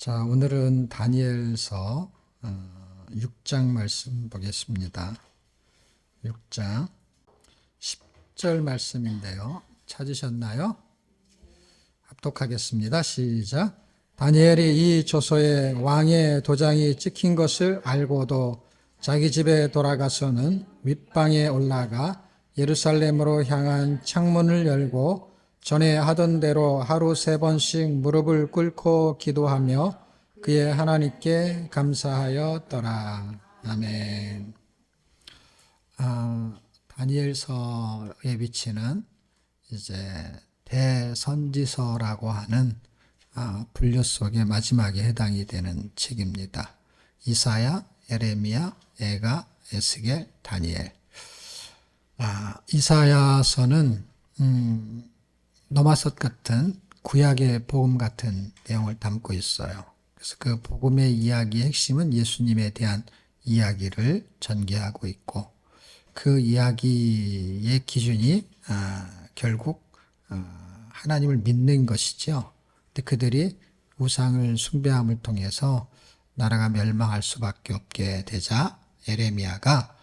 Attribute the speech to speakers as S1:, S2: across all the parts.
S1: 자, 오늘은 다니엘서 6장 말씀 보겠습니다. 6장 10절 말씀인데요. 찾으셨나요? 합독하겠습니다. 시작. 다니엘이 이 조서에 왕의 도장이 찍힌 것을 알고도 자기 집에 돌아가서는 윗방에 올라가 예루살렘으로 향한 창문을 열고 전에 하던 대로 하루 3번씩 무릎을 꿇고 기도하며 그의 하나님께 감사하였더라. 아멘. 다니엘서의 위치는 이제 대선지서라고 하는 분류 속의 마지막에 해당이 되는 책입니다. 이사야, 예레미야, 에가, 에스겔, 다니엘. 이사야서는 노마솥 같은 구약의 복음 같은 내용을 담고 있어요. 그래서 그 복음의 이야기의 핵심은 예수님에 대한 이야기를 전개하고 있고 그 이야기의 기준이 결국 하나님을 믿는 것이죠. 근데 그들이 우상을 숭배함을 통해서 나라가 멸망할 수밖에 없게 되자 예레미야가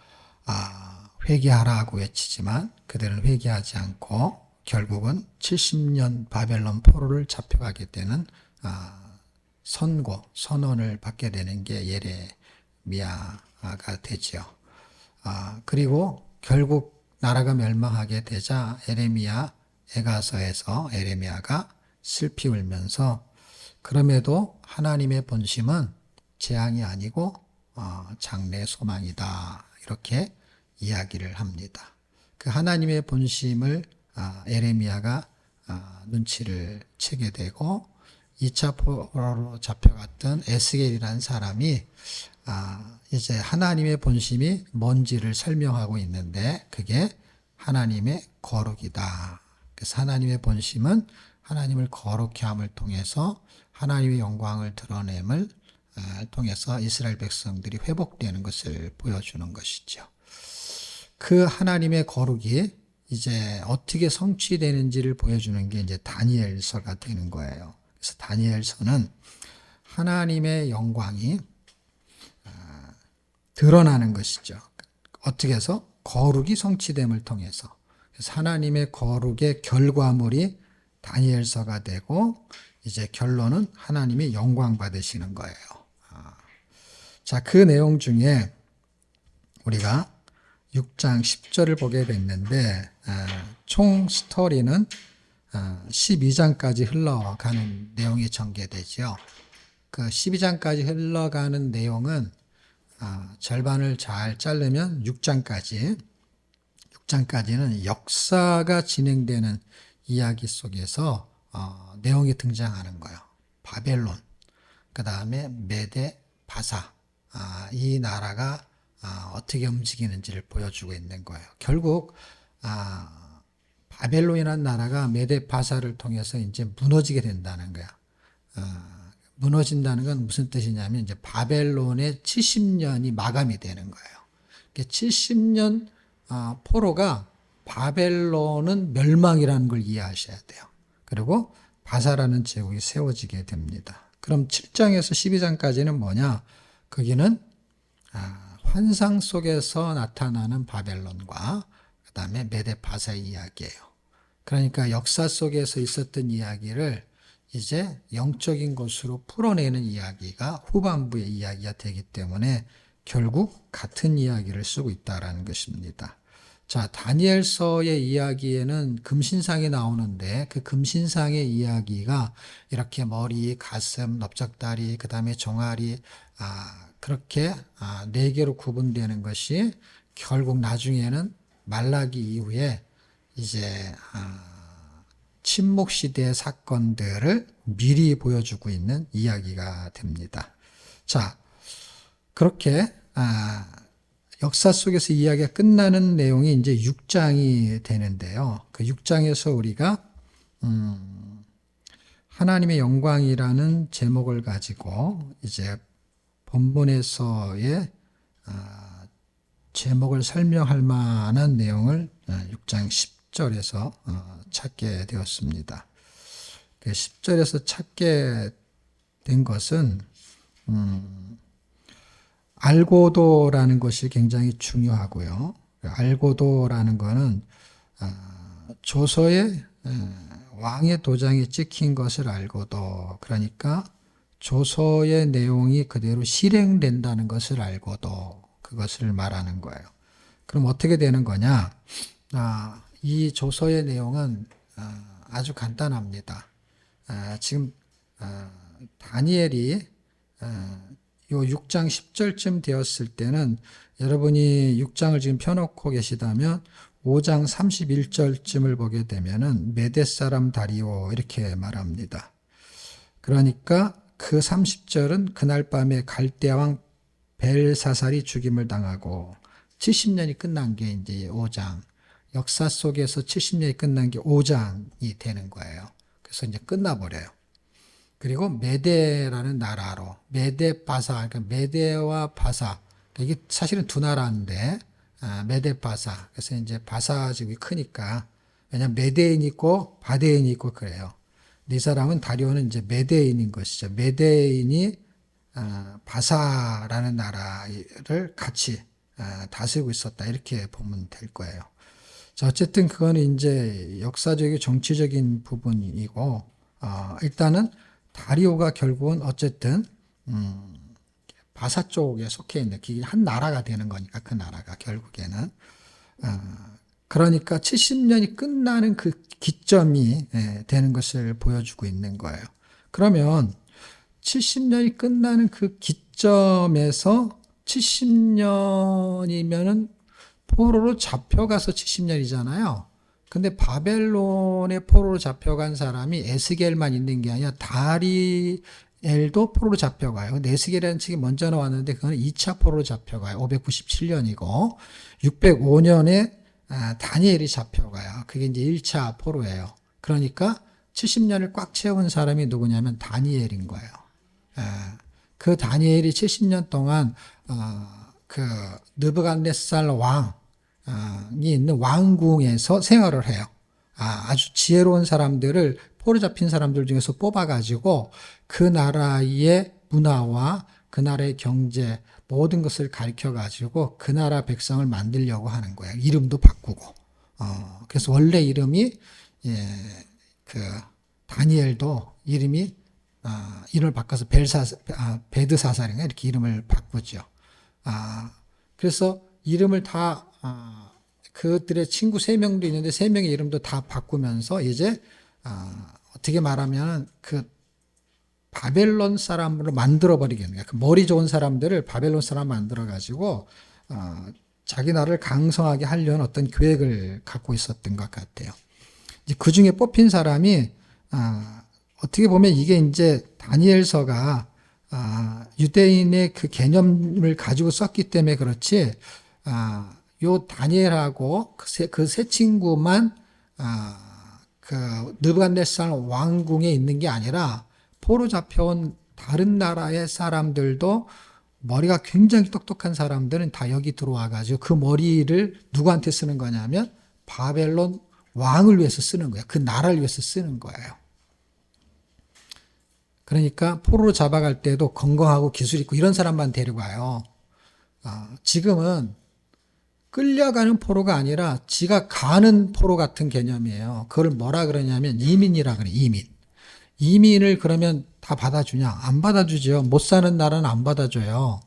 S1: 회개하라고 외치지만 그들은 회개하지 않고 결국은 70년 바벨론 포로를 잡혀가게 되는 선언을 받게 되는 게 예레미야가 되죠. 그리고 결국 나라가 멸망하게 되자 에가서에서 예레미야가 슬피 울면서 그럼에도 하나님의 본심은 재앙이 아니고 장래 소망이다. 이렇게 이야기를 합니다. 그 하나님의 본심을 예레미야가 눈치를 채게 되고 2차 포로로 잡혀갔던 에스겔이라는 사람이 이제 하나님의 본심이 뭔지를 설명하고 있는데 그게 하나님의 거룩이다. 그래서 하나님의 본심은 하나님을 거룩히 함을 통해서 하나님의 영광을 드러냄을 통해서 이스라엘 백성들이 회복되는 것을 보여주는 것이죠. 그 하나님의 거룩이 이제 어떻게 성취되는지를 보여주는 게 이제 다니엘서가 되는 거예요. 그래서 다니엘서는 하나님의 영광이 드러나는 것이죠. 어떻게 해서? 거룩이 성취됨을 통해서. 그래서 하나님의 거룩의 결과물이 다니엘서가 되고 이제 결론은 하나님이 영광 받으시는 거예요. 자, 그 내용 중에 우리가 6장 10절을 보게 됐는데 총 스토리는 12장까지 흘러가는 내용이 전개되죠. 그 12장까지 흘러가는 내용은 절반을 잘 자르면 6장까지는 역사가 진행되는 이야기 속에서 내용이 등장하는 거예요. 바벨론, 그 다음에 메데, 바사, 이 나라가 어떻게 움직이는지를 보여주고 있는 거예요. 결국 바벨론이라는 나라가 메데 바사를 통해서 이제 무너지게 된다는 거야. 무너진다는 건 무슨 뜻이냐면 이제 바벨론의 70년이 마감이 되는 거예요. 70년 포로가 바벨론은 멸망이라는 걸 이해하셔야 돼요. 그리고 바사라는 제국이 세워지게 됩니다. 그럼 7장에서 12장까지는 뭐냐? 거기는 환상 속에서 나타나는 바벨론과 그 다음에 메데 바사의 이야기예요. 그러니까 역사 속에서 있었던 이야기를 이제 영적인 것으로 풀어내는 이야기가 후반부의 이야기가 되기 때문에 결국 같은 이야기를 쓰고 있다는 것입니다. 자, 다니엘서의 이야기에는 금신상이 나오는데 그 금신상의 이야기가 이렇게 머리, 가슴, 넓적다리, 그 다음에 종아리, 그렇게 4개로 구분되는 것이 결국 나중에는 말라기 이후에 이제 침묵 시대의 사건들을 미리 보여주고 있는 이야기가 됩니다. 자, 그렇게 역사 속에서 이야기가 끝나는 내용이 이제 6장이 되는데요. 그 6장에서 우리가 하나님의 영광이라는 제목을 가지고 이제 본문에서의 제목을 설명할 만한 내용을 6장 10절에서 찾게 되었습니다. 10절에서 찾게 된 것은 알고도라는 것이 굉장히 중요하고요. 알고도라는 것은 조서에 왕의 도장이 찍힌 것을 알고도, 그러니까 조서의 내용이 그대로 실행된다는 것을 알고도, 그것을 말하는 거예요. 그럼 어떻게 되는 거냐? 이 조서의 내용은 아주 간단합니다. 지금 다니엘이 요 6장 10절쯤 되었을 때는, 여러분이 6장을 지금 펴놓고 계시다면 5장 31절쯤을 보게 되면은 메대 사람 다리오 이렇게 말합니다. 그러니까 그 30절은 그날 밤에 갈대아 왕 벨사살이 죽임을 당하고 70년이 끝난 게 이제 5장, 역사 속에서 70년이 끝난 게 5장이 되는 거예요. 그래서 이제 끝나버려요. 그리고 메대라는 나라로, 메대 바사, 그러니까 메대와 바사, 이게 사실은 두 나라인데, 메대 바사. 그래서 이제 바사 지역이 크니까, 왜냐면 메대인이 있고 바대인이 있고 그래요. 이 사람은 다리오는 이제 메대인인 것이죠. 메대인이 바사라는 나라를 같이 다스리고 있었다, 이렇게 보면 될 거예요. 자, 어쨌든 그거는 이제 역사적인 정치적인 부분이고, 일단은 다리오가 결국은 어쨌든 바사 쪽에 속해 있는, 그게 한 나라가 되는 거니까, 그 나라가 결국에는 그러니까 70년이 끝나는 그 기점이 되는 것을 보여주고 있는 거예요. 그러면 70년이 끝나는 그 기점에서 70년이면은 포로로 잡혀가서 70년이잖아요. 근데 바벨론의 포로로 잡혀간 사람이 에스겔만 있는 게 아니라 다리엘도 포로로 잡혀가요. 근데 에스겔이라는 책이 먼저 나왔는데 그건 2차 포로로 잡혀가요. 597년이고 605년에 다니엘이 잡혀가요. 그게 이제 1차 포로예요. 그러니까 70년을 꽉 채운 사람이 누구냐면 다니엘인 거예요. 그 다니엘이 70년 동안 그 느부갓네살 왕이 있는 왕궁에서 생활을 해요. 아주 지혜로운 사람들을, 포로 잡힌 사람들 중에서 뽑아가지고 그 나라의 문화와 그 나라의 경제 모든 것을 가르쳐가지고 그 나라 백성을 만들려고 하는 거예요. 이름도 바꾸고. 그래서 원래 이름이 그 다니엘도 이름을 바꿔서 베드사살인가 이렇게 이름을 바꾸죠. 그래서 이름을 다 그들의 친구 3명도 있는데 3명의 이름도 다 바꾸면서 이제 어떻게 말하면 그 바벨론 사람으로 만들어 버리겠는 거예요. 그 머리 좋은 사람들을 바벨론 사람 만들어 가지고 자기 나라를 강성하게 하려는 어떤 계획을 갖고 있었던 것 같아요. 이제 그 중에 뽑힌 사람이 어떻게 보면 이게 이제 다니엘서가 유대인의 그 개념을 가지고 썼기 때문에 그렇지, 요 다니엘하고 그 세 친구만 그 느부갓네살 왕궁에 있는 게 아니라 포로 잡혀온 다른 나라의 사람들도, 머리가 굉장히 똑똑한 사람들은 다 여기 들어와 가지고 그 머리를 누구한테 쓰는 거냐면 바벨론 왕을 위해서 쓰는 거예요. 그 나라를 위해서 쓰는 거예요. 그러니까 포로로 잡아갈 때도 건강하고 기술 있고 이런 사람만 데려가요. 지금은 끌려가는 포로가 아니라 지가 가는 포로 같은 개념이에요. 그걸 뭐라 그러냐면 이민이라 그래, 이민. 이민을 그러면 다 받아주냐? 안 받아주죠. 못 사는 나라는 안 받아줘요.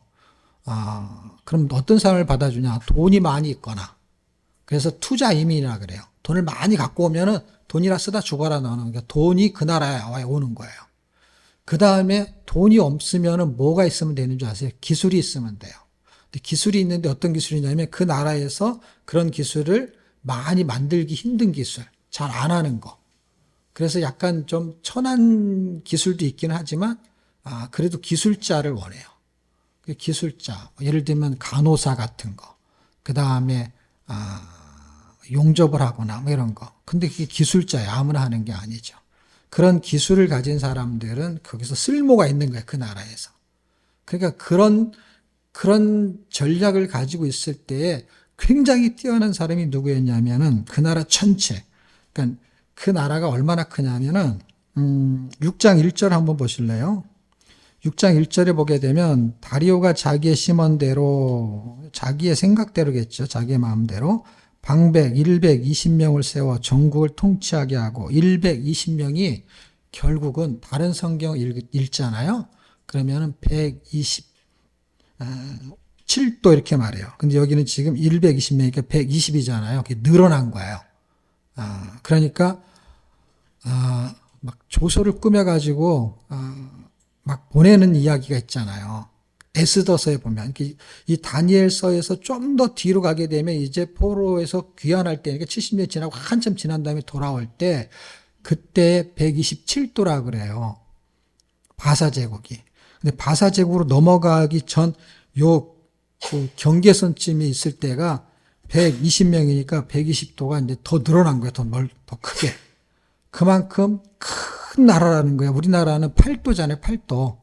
S1: 그럼 어떤 사람을 받아주냐? 돈이 많이 있거나. 그래서 투자 이민이라 그래요. 돈을 많이 갖고 오면은 돈이라 쓰다 죽어라 너는. 그러니까 돈이 그 나라에 오는 거예요. 그 다음에 돈이 없으면은 뭐가 있으면 되는 줄 아세요? 기술이 있으면 돼요. 근데 기술이 있는데 어떤 기술이냐면 그 나라에서 그런 기술을 많이 만들기 힘든 기술, 잘 안 하는 거. 그래서 약간 좀 천한 기술도 있긴 하지만 그래도 기술자를 원해요. 기술자, 예를 들면 간호사 같은 거, 그 다음에 용접을 하거나 뭐 이런 거. 근데 그게 기술자예요. 아무나 하는 게 아니죠. 그런 기술을 가진 사람들은 거기서 쓸모가 있는 거예요. 그 나라에서. 그러니까 그런 전략을 가지고 있을 때에 굉장히 뛰어난 사람이 누구였냐면은 그 나라 전체. 그러니까 그 나라가 얼마나 크냐면은 6장 1절 한번 보실래요? 6장 1절에 보게 되면 다리오가 자기의 심은 대로 자기의 생각대로겠죠. 자기의 마음대로 방백 120명을 세워 전국을 통치하게 하고 120명이 결국은 다른 성경 읽잖아요. 그러면은 127도 이렇게 말해요. 근데 여기는 지금 120명이니까 120이잖아요. 그게 늘어난 거예요. 그러니까 막 조서를 꾸며가지고 막 보내는 이야기가 있잖아요. 에스더서에 보면 이 다니엘서에서 좀 더 뒤로 가게 되면 이제 포로에서 귀환할 때, 그러니까 70년 지나고 한참 지난 다음에 돌아올 때 그때 127도라 그래요. 바사 제국이. 근데 바사 제국으로 넘어가기 전 그 경계선쯤에 있을 때가 120명이니까 120도가 이제 더 늘어난 거예요. 더 크게. 그만큼 큰 나라라는 거예요. 우리나라는 8도잖아요. 8도.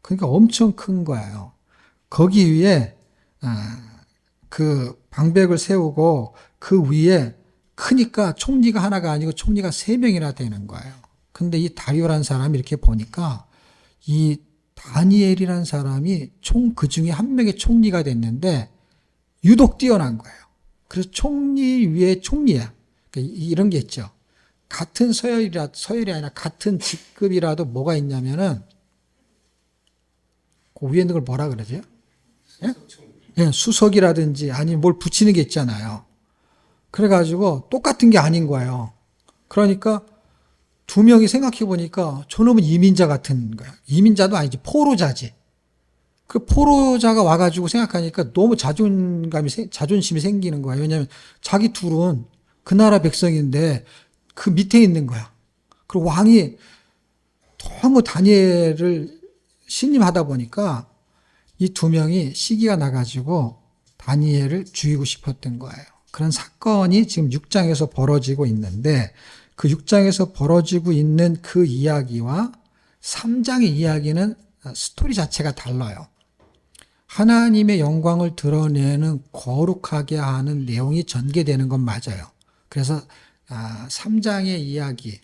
S1: 그러니까 엄청 큰 거예요. 거기 위에 그 방백을 세우고 그 위에 크니까 총리가 하나가 아니고 총리가 3명이나 되는 거예요. 근데 이 다리오라는 사람이 이렇게 보니까 이 다니엘이라는 사람이 그 중에 한 명의 총리가 됐는데 유독 뛰어난 거예요. 그래서 총리 위에 총리야. 그러니까 이런 게 있죠. 같은 서열이 아니라 같은 직급이라도 뭐가 있냐면은 그 위에 있는 걸 뭐라 그러죠? 예? 예, 수석이라든지 아니면 뭘 붙이는 게 있잖아요. 그래가지고 똑같은 게 아닌 거예요. 그러니까 2명이 생각해 보니까 저놈은 이민자 같은 거야. 이민자도 아니지, 포로자지. 그 포로자가 와가지고 생각하니까 너무 자존심이 생기는 거야. 왜냐하면 자기 둘은 그 나라 백성인데 그 밑에 있는 거야. 그리고 왕이 너무 다니엘을 신임하다 보니까 이 2명이 시기가 나가지고 다니엘을 죽이고 싶었던 거예요. 그런 사건이 지금 6장에서 벌어지고 있는데 그 6장에서 벌어지고 있는 그 이야기와 3장의 이야기는 스토리 자체가 달라요. 하나님의 영광을 드러내는 거룩하게 하는 내용이 전개되는 건 맞아요. 그래서 3장의 이야기,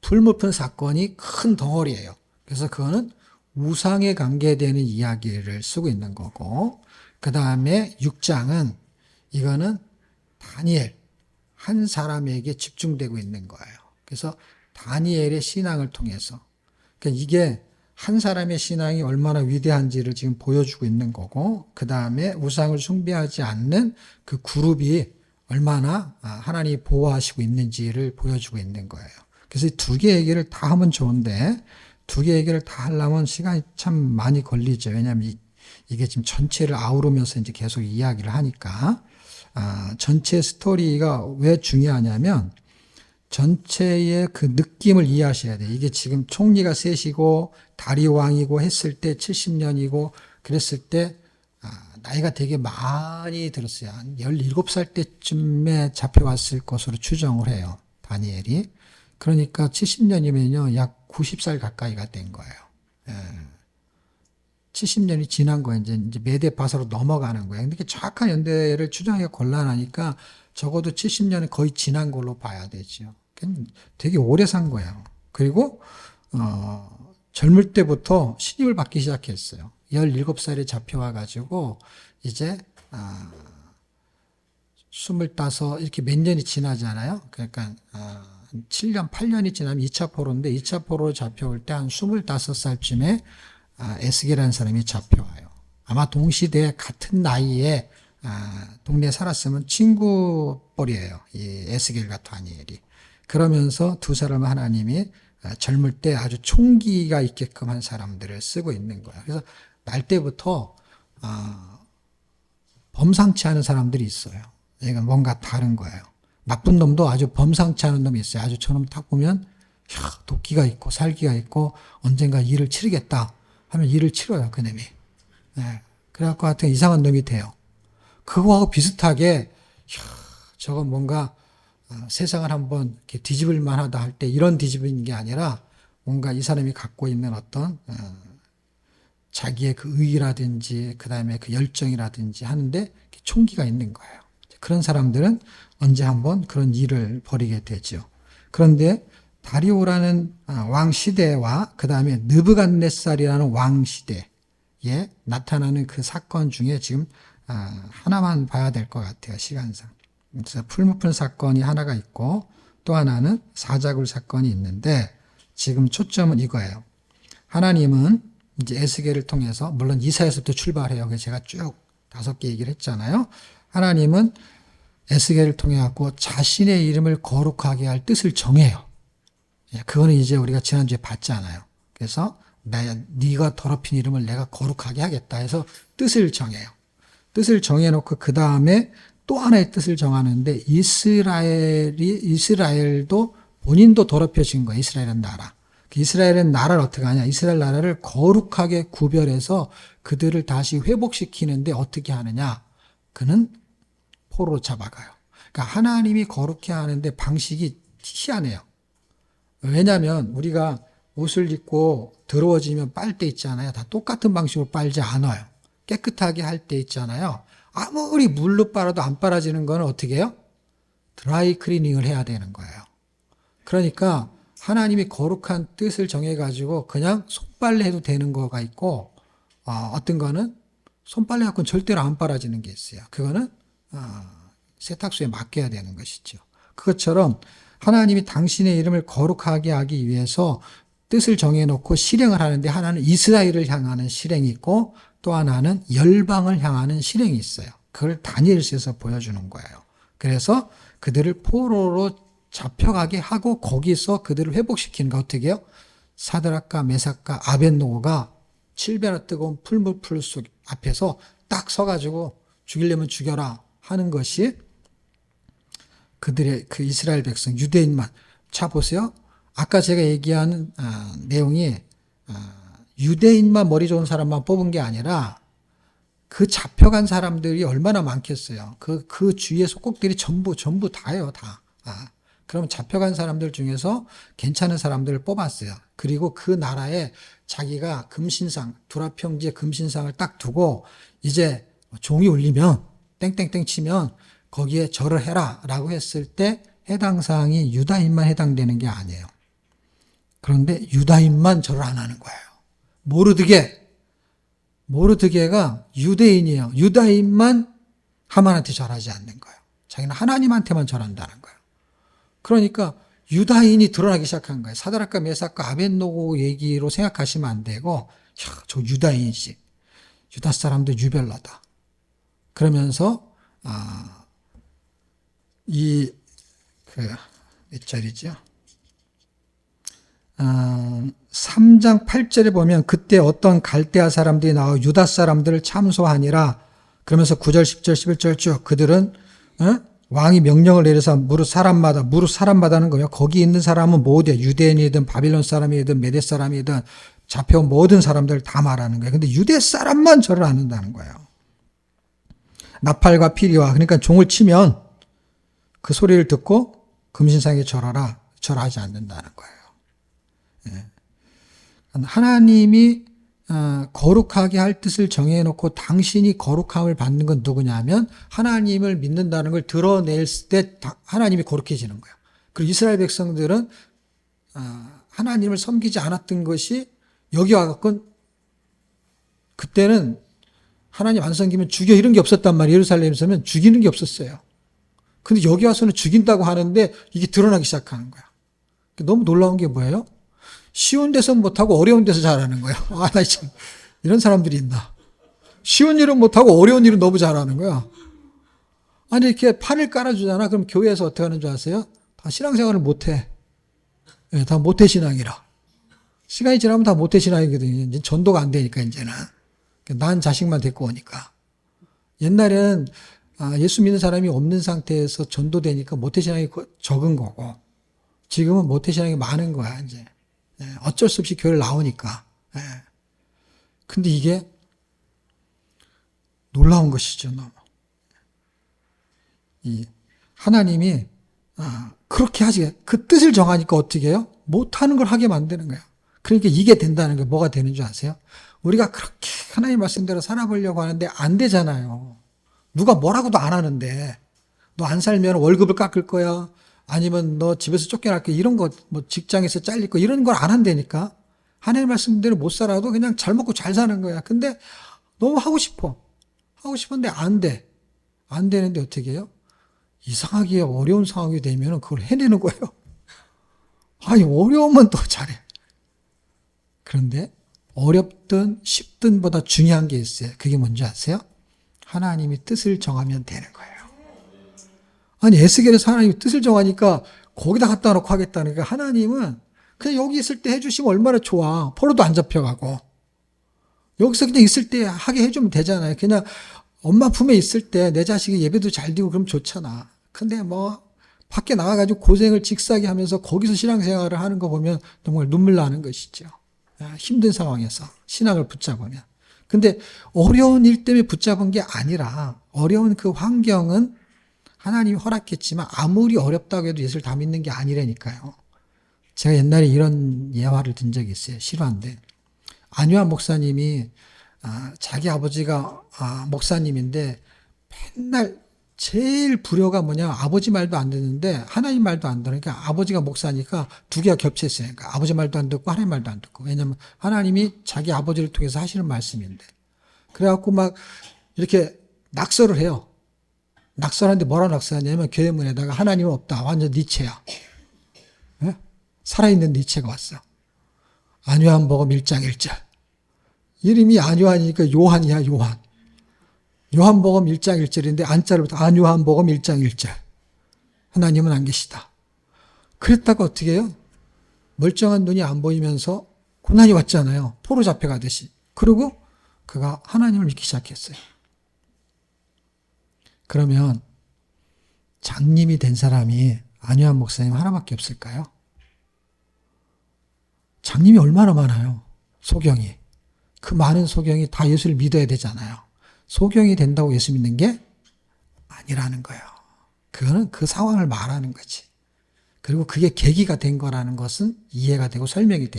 S1: 풀무픈 사건이 큰 덩어리예요. 그래서 그거는 우상에 관계되는 이야기를 쓰고 있는 거고, 그 다음에 6장은 이거는 다니엘 한 사람에게 집중되고 있는 거예요. 그래서 다니엘의 신앙을 통해서, 그러니까 이게 한 사람의 신앙이 얼마나 위대한지를 지금 보여주고 있는 거고, 그 다음에 우상을 숭배하지 않는 그 그룹이 얼마나 하나님이 보호하시고 있는지를 보여주고 있는 거예요. 그래서 이 2개 얘기를 다 하면 좋은데 2개 얘기를 다 하려면 시간이 참 많이 걸리죠. 왜냐하면 이게 지금 전체를 아우르면서 이제 계속 이야기를 하니까 전체 스토리가 왜 중요하냐면 전체의 그 느낌을 이해하셔야 돼요. 이게 지금 총리가 셋이고 다리오 왕이고 했을 때 70년이고 그랬을 때 나이가 되게 많이 들었어요. 한 17살 때쯤에 잡혀왔을 것으로 추정을 해요. 다니엘이. 그러니까 70년이면요. 약 90살 가까이가 된 거예요. 70년이 지난 거예요. 이제 메데파사로 넘어가는 거예요. 근데 정확한 연대를 추정하기가 곤란하니까 적어도 70년은 거의 지난 걸로 봐야 되죠. 되게 오래 산 거예요. 그리고 젊을 때부터 신임을 받기 시작했어요. 17살에 잡혀와가지고 이제 25 이렇게 몇 년이 지나잖아요. 그러니까 7년, 8년이 지나면 2차 포로인데 2차 포로로 잡혀올 때 한 25살쯤에 에스겔이라는 사람이 잡혀와요. 아마 동시대에 같은 나이에 동네에 살았으면 친구뻘이에요. 이 에스겔과 다니엘이. 그러면서 2 사람을 하나님이 젊을 때 아주 총기가 있게끔 한 사람들을 쓰고 있는 거예요. 그래서 날 때부터 범상치 않은 사람들이 있어요. 그러니까 뭔가 다른 거예요. 나쁜 놈도 아주 범상치 않은 놈이 있어요. 아주 저놈 딱 보면 도끼가 있고 살기가 있고 언젠가 일을 치르겠다 하면 일을 치러요. 그 놈이. 네. 그래갖고 하여튼 이상한 놈이 돼요. 그거하고 비슷하게 저건 뭔가 세상을 한번 이렇게 뒤집을 만하다 할 때 이런 뒤집는 게 아니라 뭔가 이 사람이 갖고 있는 어떤 자기의 그 의의라든지 그 다음에 그 열정이라든지 하는데 총기가 있는 거예요. 그런 사람들은 언제 한번 그런 일을 벌이게 되죠. 그런데 다리오라는 왕 시대와 그 다음에 느부갓네살이라는 왕 시대에 나타나는 그 사건 중에 지금 하나만 봐야 될 것 같아요. 시간상. 그래서 풀무푼 사건이 하나가 있고 또 하나는 사자굴 사건이 있는데 지금 초점은 이거예요. 하나님은 이제 에스겔을 통해서 물론 이사야서부터 출발해요. 그래서 제가 쭉 5개 얘기를 했잖아요. 하나님은 에스겔을 통해 갖고 자신의 이름을 거룩하게 할 뜻을 정해요. 그거는 이제 우리가 지난주에 봤잖아요. 그래서 네가 더럽힌 이름을 내가 거룩하게 하겠다 해서 뜻을 정해요. 뜻을 정해놓고 그 다음에 또 하나의 뜻을 정하는데 이스라엘도 본인도 더럽혀진 거예요. 이스라엘은 나라. 이스라엘은 나라를 어떻게 하냐. 이스라엘 나라를 거룩하게 구별해서 그들을 다시 회복시키는데 어떻게 하느냐. 그는 포로로 잡아가요. 그러니까 하나님이 거룩해 하는데 방식이 희한해요. 왜냐하면 우리가 옷을 입고 더러워지면 빨 때 있잖아요. 다 똑같은 방식으로 빨지 않아요. 깨끗하게 할 때 있잖아요. 아무리 물로 빨아도 안 빨아지는 거는 어떻게 해요? 드라이 클리닝을 해야 되는 거예요. 그러니까 하나님이 거룩한 뜻을 정해가지고 그냥 손빨래 해도 되는 거가 있고 어떤 거는 손빨래 갖고는 절대로 안 빨아지는 게 있어요. 그거는 세탁소에 맡겨야 되는 것이죠. 그것처럼 하나님이 당신의 이름을 거룩하게 하기 위해서 뜻을 정해놓고 실행을 하는데 하나는 이스라엘을 향하는 실행이 있고 또 하나는 열방을 향하는 실행이 있어요. 그걸 다니엘서에서 보여주는 거예요. 그래서 그들을 포로로 잡혀가게 하고 거기서 그들을 회복시키는 거 어떻게 해요? 사드락과 메삭과 아벳노고가 7배나 뜨거운 풀무풀 속 앞에서 딱 서가지고 죽이려면 죽여라 하는 것이 그들의 그 이스라엘 백성 유대인만 자 보세요. 아까 제가 얘기한 내용이 유대인만 머리 좋은 사람만 뽑은 게 아니라 그 잡혀간 사람들이 얼마나 많겠어요. 그 주위의 속국들이 전부 다예요, 다. 그럼 잡혀간 사람들 중에서 괜찮은 사람들을 뽑았어요. 그리고 그 나라에 자기가 금신상, 두라평지에 금신상을 딱 두고 이제 종이 울리면 땡땡땡 치면 거기에 절을 해라 라고 했을 때 해당 사항이 유다인만 해당되는 게 아니에요. 그런데 유다인만 절을 안 하는 거예요. 모르드게가 유대인이에요. 유다인만 하만한테 절하지 않는 거예요. 자기는 하나님한테만 절한다는 거예요. 그러니까 유다인이 드러나기 시작한 거예요. 사드락과 메삭과 아벳노고 얘기로 생각하시면 안 되고 저 유다인이지. 유다 사람도 유별나다. 그러면서 몇 절이죠? 3장 8절에 보면 그때 어떤 갈대아 사람들이 나와 유다 사람들을 참소하니라. 그러면서 9절, 10절, 11절 쭉 그들은 왕이 명령을 내려서 무릇 사람마다는 거예요. 거기 있는 사람은 모두 유대인이든 바빌론 사람이든 메대 사람이든 잡혀온 모든 사람들을 다 말하는 거예요. 근데 유대 사람만 절을 안 한다는 거예요. 나팔과 피리와 그러니까 종을 치면 그 소리를 듣고 금신상에 절하지 않는다는 거예요. 하나님이 거룩하게 할 뜻을 정해놓고 당신이 거룩함을 받는 건 누구냐면 하나님을 믿는다는 걸 드러낼 때 하나님이 거룩해지는 거예요. 그리고 이스라엘 백성들은 하나님을 섬기지 않았던 것이 여기 와갖고 그때는 하나님 안 섬기면 죽여 이런 게 없었단 말이에요. 예루살렘에서는 죽이는 게 없었어요. 근데 여기 와서는 죽인다고 하는데 이게 드러나기 시작하는 거야. 너무 놀라운 게 뭐예요? 쉬운 데서 못하고 어려운 데서 잘하는 거예요. 나 참, 이런 사람들이 있나. 쉬운 일은 못하고 어려운 일은 너무 잘하는 거야. 아니, 이렇게 판을 깔아주잖아. 그럼 교회에서 어떻게 하는 줄 아세요? 다 신앙생활을 못해. 네, 다 모태신앙이라. 시간이 지나면 다 모태신앙이거든요. 이제 전도가 안 되니까, 이제는. 난 자식만 데리고 오니까. 옛날에는 예수 믿는 사람이 없는 상태에서 전도되니까 모태신앙이 적은 거고, 지금은 모태신앙이 많은 거야, 이제. 어쩔 수 없이 교회를 나오니까. 근데 이게 놀라운 것이죠, 너무. 하나님이 그렇게 하지, 그 뜻을 정하니까 어떻게 해요? 못하는 걸 하게 만드는 거예요. 그러니까 이게 된다는 게 뭐가 되는 줄 아세요? 우리가 그렇게 하나님 말씀대로 살아보려고 하는데 안 되잖아요. 누가 뭐라고도 안 하는데 너 안 살면 월급을 깎을 거야. 아니면 너 집에서 쫓겨날게 이런 거, 뭐 직장에서 잘릴 거 이런 걸 안 한다니까. 하나님 말씀대로 못 살아도 그냥 잘 먹고 잘 사는 거야. 근데 너무 하고 싶어. 하고 싶은데 안 돼. 안 되는데 어떻게 해요? 이상하게 어려운 상황이 되면 그걸 해내는 거예요. 아니, 어려우면 더 잘해. 그런데 어렵든 쉽든 보다 중요한 게 있어요. 그게 뭔지 아세요? 하나님이 뜻을 정하면 되는 거예요. 아니, 에스겔에서 하나님이 뜻을 정하니까 거기다 갖다 놓고 하겠다는 게 하나님은 그냥 여기 있을 때 해주시면 얼마나 좋아. 포로도 안 잡혀가고. 여기서 그냥 있을 때 하게 해주면 되잖아요. 그냥 엄마 품에 있을 때 내 자식이 예배도 잘 드리고 그럼 좋잖아. 근데 뭐 밖에 나가가지고 고생을 직사게 하면서 거기서 신앙생활을 하는 거 보면 정말 눈물 나는 것이죠. 힘든 상황에서 신앙을 붙잡으면. 근데 어려운 일 때문에 붙잡은 게 아니라 어려운 그 환경은 하나님이 허락했지만 아무리 어렵다고 해도 예수를 다 믿는 게 아니라니까요. 제가 옛날에 이런 예화를 든 적이 있어요. 실화인데. 안유한 목사님이 자기 아버지가 목사님인데 맨날 제일 불효가 뭐냐, 아버지 말도 안 듣는데 하나님 말도 안 들으니까, 아버지가 목사니까 두 개가 겹쳐있으니까 아버지 말도 안 듣고 하나님 말도 안 듣고. 왜냐면 하나님이 자기 아버지를 통해서 하시는 말씀인데. 그래갖고 막 이렇게 낙서를 해요. 낙서하는데 뭐라 낙서하냐면 교회 문에다가 하나님은 없다. 완전 니체야. 네? 살아있는 니체가 왔어. 안요한복음 1장 1절. 이름이 안요한이니까 요한이야, 요한. 요한복음 1장 1절인데 안자로부터 안요한복음 1장 1절. 하나님은 안 계시다. 그랬다가 어떻게 해요? 멀쩡한 눈이 안 보이면서 고난이 왔잖아요. 포로 잡혀가듯이. 그리고 그가 하나님을 믿기 시작했어요. 그러면 장님이 된 사람이 안요한 목사님 하나밖에 없을까요? 장님이 얼마나 많아요. 소경이. 그 많은 소경이 다 예수를 믿어야 되잖아요. 소경이 된다고 예수 믿는 게 아니라는 거예요. 그거는 그 상황을 말하는 거지. 그리고 그게 계기가 된 거라는 것은 이해가 되고 설명이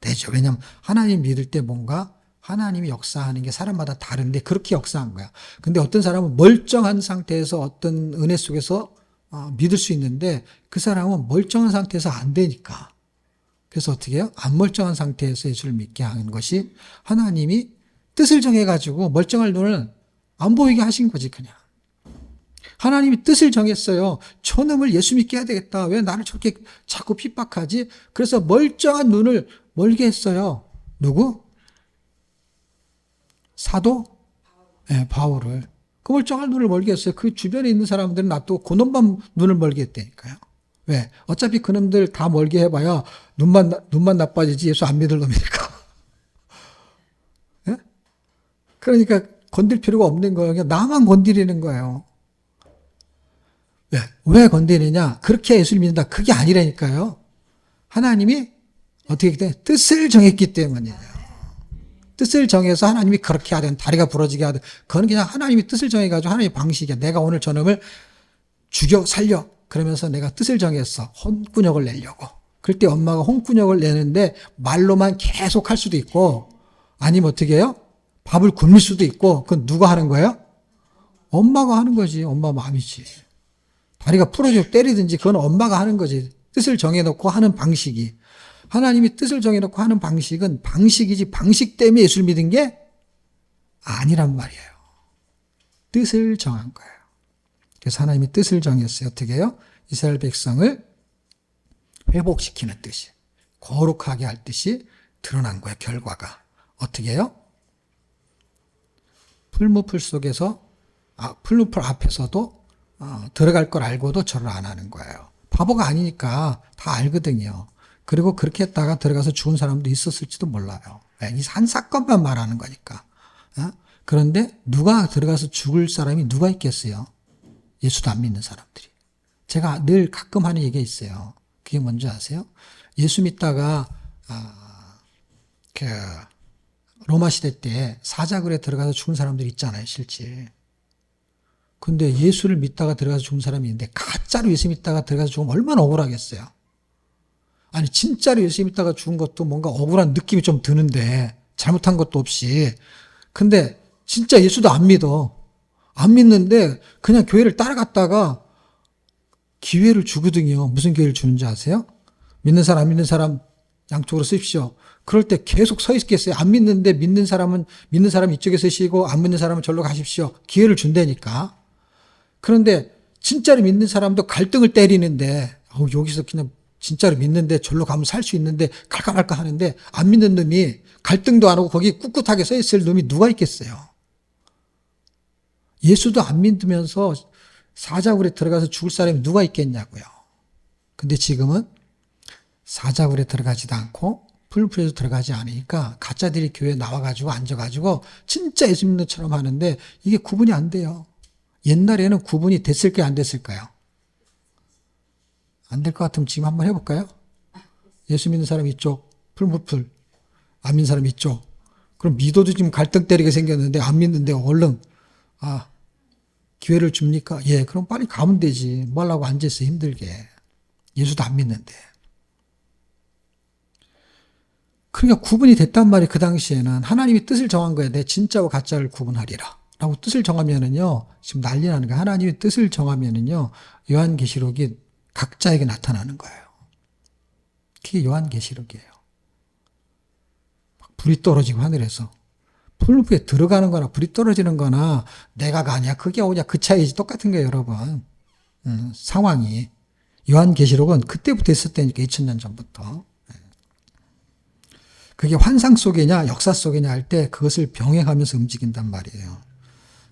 S1: 되죠. 왜냐하면 하나님 믿을 때 뭔가 하나님이 역사하는 게 사람마다 다른데 그렇게 역사한 거야. 근데 어떤 사람은 멀쩡한 상태에서 어떤 은혜 속에서 믿을 수 있는데 그 사람은 멀쩡한 상태에서 안 되니까. 그래서 어떻게 해요? 안 멀쩡한 상태에서 예수를 믿게 하는 것이 하나님이 뜻을 정해가지고 멀쩡할 눈을 안 보이게 하신 거지, 그냥. 하나님이 뜻을 정했어요. 저놈을 예수 믿게 해야 되겠다. 왜 나를 저렇게 자꾸 핍박하지? 그래서 멀쩡한 눈을 멀게 했어요. 누구? 사도? 네, 바울을. 그 멀쩡한 눈을 멀게 했어요. 그 주변에 있는 사람들은 놔두고 그놈만 눈을 멀게 했다니까요. 왜? 어차피 그놈들 다 멀게 해봐야 눈만 나빠지지 예수 안 믿을 놈이니까. 네? 그러니까 건들 필요가 없는 거예요. 그냥 나만 건드리는 거예요. 왜 건드리느냐? 그렇게 예수를 믿는다. 그게 아니라니까요. 하나님이 어떻게 돼? 뜻을 정했기 때문이에요. 뜻을 정해서 하나님이 그렇게 하든 다리가 부러지게 하든 그건 그냥 하나님이 뜻을 정해가지고 하나님의 방식이야. 내가 오늘 저놈을 죽여 살려. 그러면서 내가 뜻을 정했어. 혼꾸녕을 내려고. 그럴 때 엄마가 혼꾸녕을 내는데 말로만 계속 할 수도 있고 아니면 어떻게 해요? 밥을 굶을 수도 있고 그건 누가 하는 거예요? 엄마가 하는 거지. 엄마 마음이지. 다리가 부러지고 때리든지 그건 엄마가 하는 거지. 뜻을 정해놓고 하는 방식이. 하나님이 뜻을 정해놓고 하는 방식은 방식이지 방식 때문에 예수를 믿은 게 아니란 말이에요. 뜻을 정한 거예요. 그래서 하나님이 뜻을 정했어요. 어떻게 해요? 이스라엘 백성을 회복시키는 뜻이, 거룩하게 할 뜻이 드러난 거예요. 결과가. 어떻게 해요? 풀무풀 속에서, 풀무풀 앞에서도 들어갈 걸 알고도 절을 안 하는 거예요. 바보가 아니니까 다 알거든요. 그리고 그렇게 했다가 들어가서 죽은 사람도 있었을지도 몰라요. 이 한 사건만 말하는 거니까. 그런데 누가 들어가서 죽을 사람이 누가 있겠어요? 예수도 안 믿는 사람들이. 제가 늘 가끔 하는 얘기가 있어요. 그게 뭔지 아세요? 예수 믿다가 로마 시대 때 사자굴에 들어가서 죽은 사람들이 있잖아요, 실제. 근데 예수를 믿다가 들어가서 죽은 사람이 있는데 가짜로 예수 믿다가 들어가서 죽으면 얼마나 억울하겠어요. 아니 진짜로 예수 믿다가 죽은 것도 뭔가 억울한 느낌이 좀 드는데 잘못한 것도 없이. 근데 진짜 예수도 안 믿어. 안 믿는데 그냥 교회를 따라갔다가 기회를 주거든요. 무슨 기회를 주는지 아세요? 믿는 사람, 안 믿는 사람 양쪽으로 쓰십시오. 그럴 때 계속 서 있겠어요. 안 믿는데 믿는 사람은 믿는 사람 이쪽에 서시고 안 믿는 사람은 절로 가십시오. 기회를 준다니까. 그런데 진짜로 믿는 사람도 갈등을 때리는데 여기서 그냥 진짜로 믿는데 절로 가면 살 수 있는데 갈까 말까 하는데 안 믿는 놈이 갈등도 안 하고 거기 꿋꿋하게 서 있을 놈이 누가 있겠어요. 예수도 안 믿으면서 사자굴에 들어가서 죽을 사람이 누가 있겠냐고요. 근데 지금은 사자굴에 들어가지도 않고 풀풀에도 들어가지 않으니까 가짜들이 교회에 나와가지고 앉아가지고 진짜 예수 믿는 것처럼 하는데 이게 구분이 안 돼요. 옛날에는 구분이 됐을까요? 안 됐을까요? 안 될 것 같으면 지금 한번 해볼까요? 예수 믿는 사람 이쪽, 풀풀풀. 안 믿는 사람 이쪽. 그럼 믿어도 지금 갈등 때리게 생겼는데 안 믿는데 얼른 기회를 줍니까? 예, 그럼 빨리 가면 되지. 뭐 하려고 앉아있어 힘들게. 예수도 안 믿는데. 그러니까 구분이 됐단 말이에요. 그 당시에는 하나님이 뜻을 정한 거야. 내 진짜와 가짜를 구분하리라 라고 뜻을 정하면은요, 지금 난리 나는 거야. 하나님이 뜻을 정하면은요, 요한계시록이 각자에게 나타나는 거예요. 그게 요한계시록이에요. 불이 떨어지고 하늘에서 풀부에 들어가는 거나 불이 떨어지는 거나 내가 가냐 그게 오냐 그 차이지 똑같은 거예요, 여러분. 상황이. 요한계시록은 그때부터 있었다니까 2000년 전부터. 그게 환상 속이냐 역사 속이냐 할 때 그것을 병행하면서 움직인단 말이에요.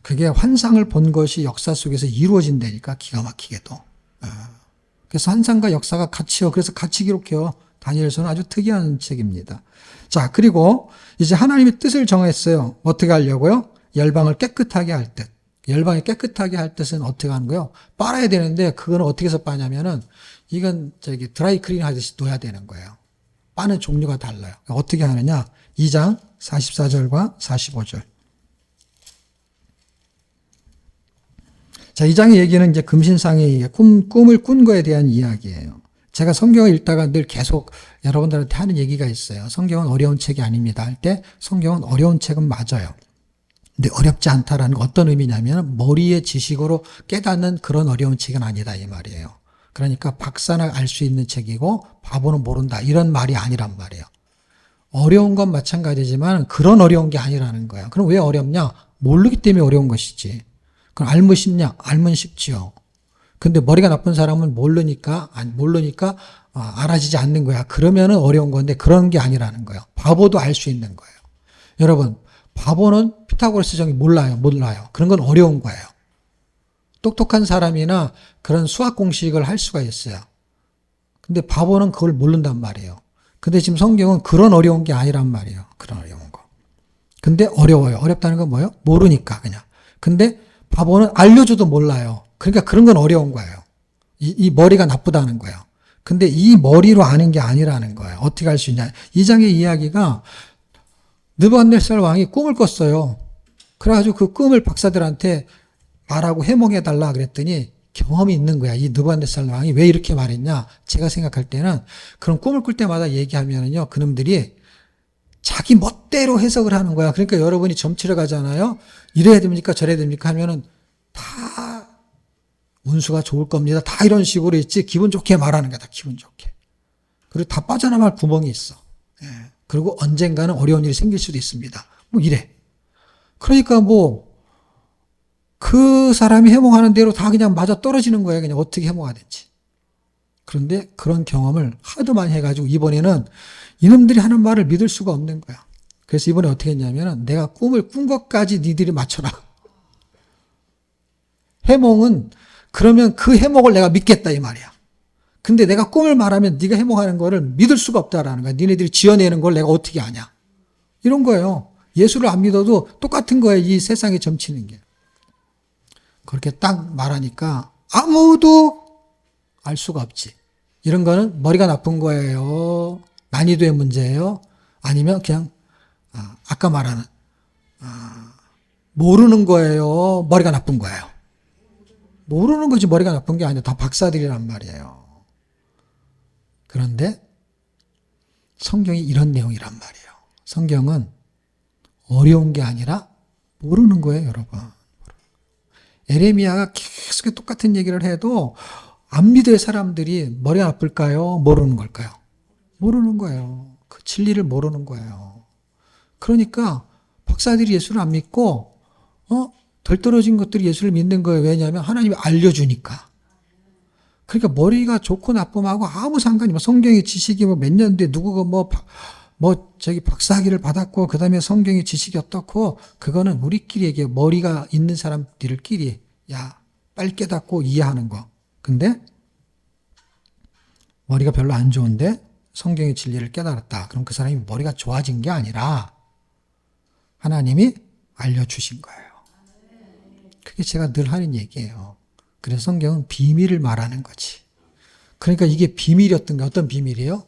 S1: 그게 환상을 본 것이 역사 속에서 이루어진다니까 기가 막히게도. 그래서 환상과 역사가 같이요. 그래서 같이 기록해요. 다니엘서는 아주 특이한 책입니다. 자, 그리고 이제 하나님이 뜻을 정했어요. 어떻게 하려고요? 열방을 깨끗하게 할 듯. 열방이 깨끗하게 할 뜻은 어떻게 하는 거예요? 빨아야 되는데 그거는 어떻게 해서 빠냐면은 이건 드라이 클린 하듯이 놓아야 되는 거예요. 빠는 종류가 달라요. 어떻게 하느냐? 2장 44절과 45절. 자, 2장의 얘기는 이제 금신상의 꿈을 꾼 거에 대한 이야기예요. 제가 성경을 읽다가 늘 계속 여러분들한테 하는 얘기가 있어요. 성경은 어려운 책이 아닙니다. 할 때 성경은 어려운 책은 맞아요. 근데 어렵지 않다라는 건 어떤 의미냐면 머리의 지식으로 깨닫는 그런 어려운 책은 아니다 이 말이에요. 그러니까 박사나 알 수 있는 책이고 바보는 모른다 이런 말이 아니란 말이에요. 어려운 건 마찬가지지만 그런 어려운 게 아니라는 거예요. 그럼 왜 어렵냐? 모르기 때문에 어려운 것이지. 그럼 알면 쉽냐? 알면 쉽지요. 근데 머리가 나쁜 사람은 모르니까 알아지지 않는 거야. 그러면은 어려운 건데 그런 게 아니라는 거예요. 바보도 알 수 있는 거예요. 여러분, 바보는 피타고라스 정이 몰라요. 그런 건 어려운 거예요. 똑똑한 사람이나 그런 수학 공식을 할 수가 있어요. 근데 바보는 그걸 모른단 말이에요. 근데 지금 성경은 그런 어려운 게 아니란 말이에요. 그런 어려운 거. 근데 어려워요. 어렵다는 건 뭐예요? 모르니까 그냥. 근데 바보는 알려줘도 몰라요. 그러니까 그런 건 어려운 거예요. 이 머리가 나쁘다는 거예요. 근데 이 머리로 아는 게 아니라는 거예요. 어떻게 할 수 있냐. 2장의 이야기가 느부갓네살 왕이 꿈을 꿨어요. 그래가지고 그 꿈을 박사들한테 말하고 해몽해달라 그랬더니 경험이 있는 거야. 이 느부갓네살 왕이 왜 이렇게 말했냐. 제가 생각할 때는 그런 꿈을 꿀 때마다 얘기하면은요. 그놈들이 자기 멋대로 해석을 하는 거야. 그러니까 여러분이 점치러 가잖아요. 이래야 됩니까? 저래야 됩니까? 하면은 다 운수가 좋을 겁니다. 다 이런 식으로 있지. 기분 좋게 말하는 거야. 다 기분 좋게. 그리고 다 빠져나갈 구멍이 있어. 예. 그리고 언젠가는 어려운 일이 생길 수도 있습니다. 뭐 이래. 그러니까 그 사람이 해몽하는 대로 다 그냥 맞아 떨어지는 거예요. 그냥 어떻게 해몽하든지. 그런데 그런 경험을 하도 많이 해가지고 이번에는 이놈들이 하는 말을 믿을 수가 없는 거야. 그래서 이번에 어떻게 했냐면은 내가 꿈을 꾼 것까지 니들이 맞춰라. 해몽은 그러면 그 해몽을 내가 믿겠다 이 말이야. 근데 내가 꿈을 말하면 네가 해몽하는 거를 믿을 수가 없다라는 거야. 니네들이 지어내는 걸 내가 어떻게 아냐. 이런 거예요. 예수를 안 믿어도 똑같은 거예요. 이 세상에 점치는 게. 그렇게 딱 말하니까 아무도 알 수가 없지. 이런 거는 머리가 나쁜 거예요. 난이도의 문제예요. 아니면 그냥 아까 말하는 모르는 거예요. 머리가 나쁜 거예요. 모르는 거지 머리가 나쁜 게 아니라 다 박사들이란 말이에요. 그런데 성경이 이런 내용이란 말이에요. 성경은 어려운 게 아니라 모르는 거예요, 여러분. 에레미야가 계속 똑같은 얘기를 해도 안 믿을 사람들이 머리 아플까요? 모르는 걸까요? 모르는 거예요. 그 진리를 모르는 거예요. 그러니까 박사들이 예수를 안 믿고 덜 떨어진 것들이 예수를 믿는 거예요. 왜냐하면 하나님이 알려주니까. 그러니까 머리가 좋고 나쁨하고 아무 상관이 뭐 성경의 지식이 뭐 몇 년 뒤에 누구가 저기 박사학위를 받았고 그 다음에 성경의 지식이 어떻고 그거는 우리끼리 얘기해. 머리가 있는 사람들끼리 빨리 깨닫고 이해하는 거. 근데 머리가 별로 안 좋은데 성경의 진리를 깨달았다. 그럼 그 사람이 머리가 좋아진 게 아니라 하나님이 알려주신 거예요. 그게 제가 늘 하는 얘기예요. 그래서 성경은 비밀을 말하는 거지. 그러니까 이게 비밀이었던 게 어떤 비밀이에요?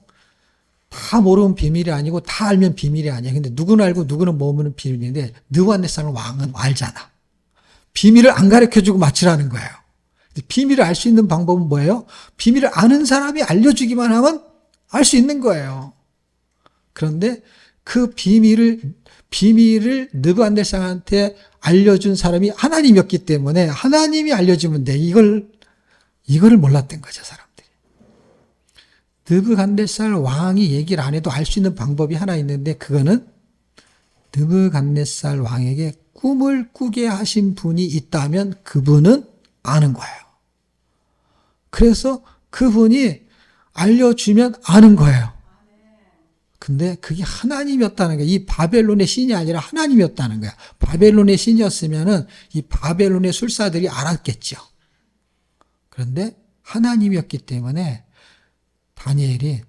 S1: 다 모르면 비밀이 아니고 다 알면 비밀이 아니야. 근데 누구는 알고 누구는 모르는 비밀인데 느부갓네살 왕은 알잖아. 비밀을 안 가르쳐주고 마치라는 거예요. 비밀을 알 수 있는 방법은 뭐예요? 비밀을 아는 사람이 알려주기만 하면 알 수 있는 거예요. 그런데 그 비밀을 느부갓네살한테 알려준 사람이 하나님이었기 때문에 하나님이 알려주면 돼. 이거를 몰랐던 거죠, 사람들이. 느부갓네살 왕이 얘기를 안 해도 알 수 있는 방법이 하나 있는데 그거는 느부갓네살 왕에게 꿈을 꾸게 하신 분이 있다면 그분은 아는 거예요. 그래서 그분이 알려주면 아는 거예요. 근데 그게 하나님이었다는 거야. 이 바벨론의 신이 아니라 하나님이었다는 거야. 바벨론의 신이었으면은 이 바벨론의 술사들이 알았겠죠. 그런데 하나님이었기 때문에 다니엘이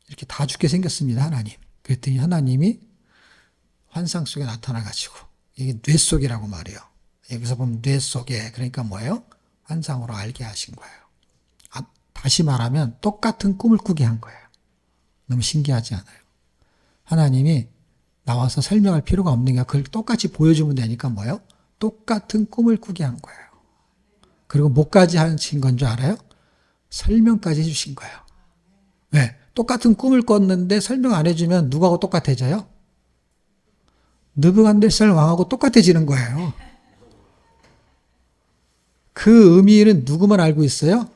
S1: 이렇게 다 죽게 생겼습니다. 하나님. 그랬더니 하나님이 환상 속에 나타나가지고 이게 뇌 속이라고 말해요. 여기서 보면 뇌 속에 그러니까 뭐예요? 환상으로 알게 하신 거예요. 다시 말하면 똑같은 꿈을 꾸게 한 거예요. 너무 신기하지 않아요? 하나님이 나와서 설명할 필요가 없는 게 그걸 똑같이 보여주면 되니까 뭐예요? 똑같은 꿈을 꾸게 한 거예요. 그리고 뭐까지 하신 건 줄 알아요? 설명까지 해주신 거예요. 왜? 똑같은 꿈을 꿨는데 설명 안 해주면 누구하고 똑같아져요? 느부갓네살 왕하고 똑같아지는 거예요. 그 의미는 누구만 알고 있어요?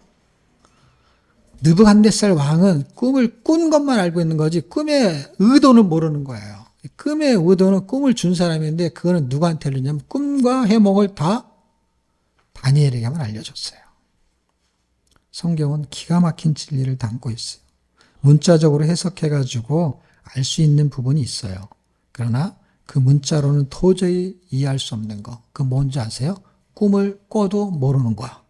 S1: 느부갓네살 왕은 꿈을 꾼 것만 알고 있는 거지 꿈의 의도는 모르는 거예요. 꿈의 의도는 꿈을 준 사람인데 그거는 누구한테 알렸냐면 꿈과 해몽을 다 다니엘에게만 알려줬어요. 성경은 기가 막힌 진리를 담고 있어요. 문자적으로 해석해가지고 알 수 있는 부분이 있어요. 그러나 그 문자로는 도저히 이해할 수 없는 거. 그 뭔지 아세요? 꿈을 꿔도 모르는 거야.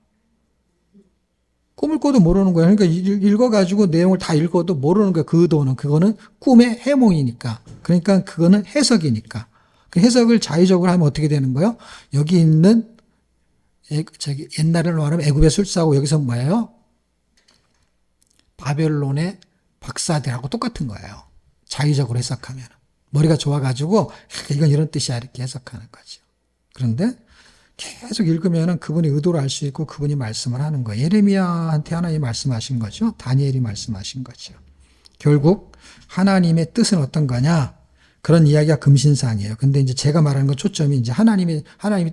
S1: 꿈을 꿔도 모르는 거야. 그러니까 읽어가지고 내용을 다 읽어도 모르는 거야. 그 의도는. 그거는 꿈의 해몽이니까. 그러니까 그거는 해석이니까. 그 해석을 자의적으로 하면 어떻게 되는 거예요? 여기 있는 옛날에는 말하면 애굽의 술사하고 여기서 뭐예요? 바벨론의 박사들하고 똑같은 거예요. 자의적으로 해석하면. 머리가 좋아가지고 이건 이런 뜻이야 이렇게 해석하는 거죠. 그런데 계속 읽으면은 그분의 의도를 알 수 있고 그분이 말씀을 하는 거예요. 예레미야한테 하나님이 말씀하신 거죠. 다니엘이 말씀하신 거죠. 결국 하나님의 뜻은 어떤 거냐? 그런 이야기가 금신상이에요. 근데 이제 제가 말하는 건 초점이 이제 하나님이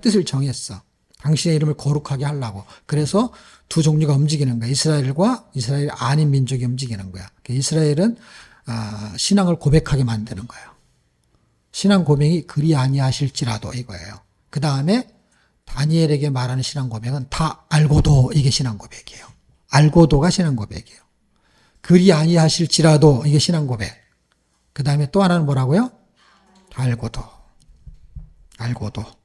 S1: 뜻을 정했어. 당신의 이름을 거룩하게 하려고. 그래서 두 종류가 움직이는 거야. 이스라엘과 이스라엘 아닌 민족이 움직이는 거야. 이스라엘은 신앙을 고백하게 만드는 거예요. 신앙 고백이 그리 아니하실지라도 이거예요. 그 다음에 다니엘에게 말하는 신앙 고백은 다 알고도 이게 신앙 고백이에요. 알고도가 신앙 고백이에요. 그리 아니하실지라도 이게 신앙 고백. 그 다음에 또 하나는 뭐라고요? 알고도.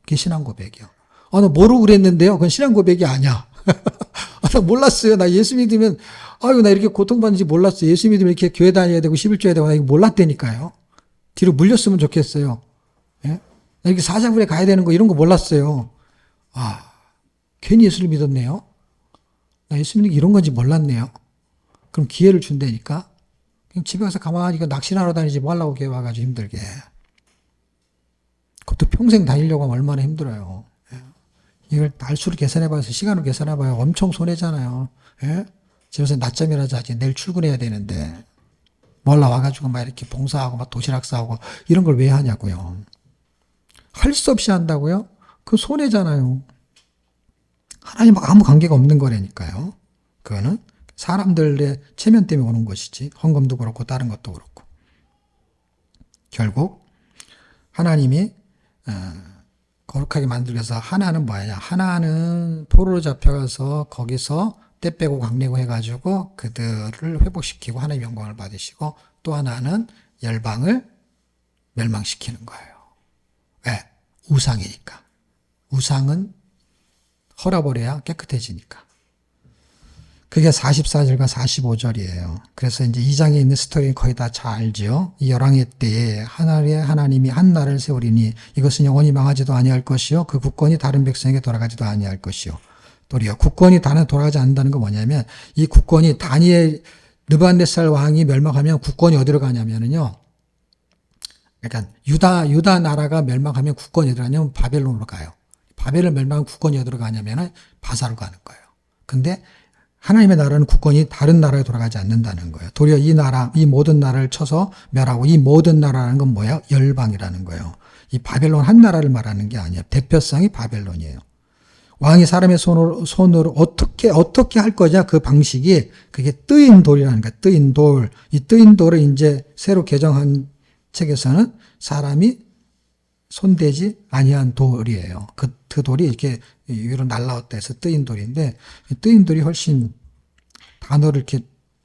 S1: 그게 신앙 고백이에요. 나 모르고 그랬는데요. 그건 신앙 고백이 아니야. 나 몰랐어요. 나 예수 믿으면, 나 이렇게 고통받는지 몰랐어요. 예수 믿으면 이렇게 교회 다녀야 되고 11조 해야 되고 나 이거 몰랐다니까요. 뒤로 물렸으면 좋겠어요. 예? 나 이렇게 사자굴에 가야 되는 거 이런 거 몰랐어요. 괜히 예수를 믿었네요. 나 예수 믿는 게 이런 건지 몰랐네요. 그럼 기회를 준다니까. 그냥 집에 가서 가만히 낚시나 하러 다니지 뭐 하려고 교회 와가지고 힘들게. 그것도 평생 다니려고 하면 얼마나 힘들어요. 이걸 날수를 계산해봐서 시간을 계산해봐요. 엄청 손해잖아요. 예? 집에서 낮잠이라도 자지 내일 출근해야 되는데 몰라 와가지고 막 이렇게 봉사하고 막 도시락 싸고 이런 걸 왜 하냐고요. 할 수 없이 한다고요? 그 손해잖아요. 하나님하고 아무 관계가 없는 거라니까요. 그거는 사람들의 체면 때문에 오는 것이지 헌금도 그렇고 다른 것도 그렇고 결국 하나님이 거룩하게 만들기 위해서 하나는 뭐냐? 하나는 포로로 잡혀가서 거기서 때 빼고 광내고 해가지고 그들을 회복시키고 하나님의 영광을 받으시고 또 하나는 열방을 멸망시키는 거예요. 왜? 우상이니까. 우상은 헐어버려야 깨끗해지니까. 그게 44절과 45절이에요. 그래서 이제 2장에 있는 스토리는 거의 다 잘 알죠. 이 열왕의 때에 하나님이 한 나라를 세우리니 이것은 영원히 망하지도 아니할 것이요 그 국권이 다른 백성에게 돌아가지도 아니할 것이요. 도리어 국권이 돌아가지 않는다는 건 뭐냐면 이 국권이 다니엘 느부갓네살 왕이 멸망하면 국권이 어디로 가냐면은요. 그러니까 유다 나라가 멸망하면 국권이 어디로 가냐면 바벨론으로 가요. 바벨을 멸망하면 국권이 어디로 가냐면은 바사로 가는 거예요. 근데 하나님의 나라는 국권이 다른 나라에 돌아가지 않는다는 거예요. 도리어 이 모든 나라를 쳐서 멸하고 이 모든 나라라는 건 뭐예요? 열방이라는 거예요. 이 바벨론 한 나라를 말하는 게 아니에요. 대표성이 바벨론이에요. 왕이 사람의 손으로 어떻게 할 거냐 그 방식이 그게 뜨인 돌이라는 거예요. 뜨인 돌. 이 뜨인 돌을 이제 새로 개정한 책에서는 사람이 손대지 아니한 돌이에요. 그 돌이 이렇게 위로 날라왔다 해서 뜨인 돌인데 뜨인 돌이 훨씬 단어를 이렇게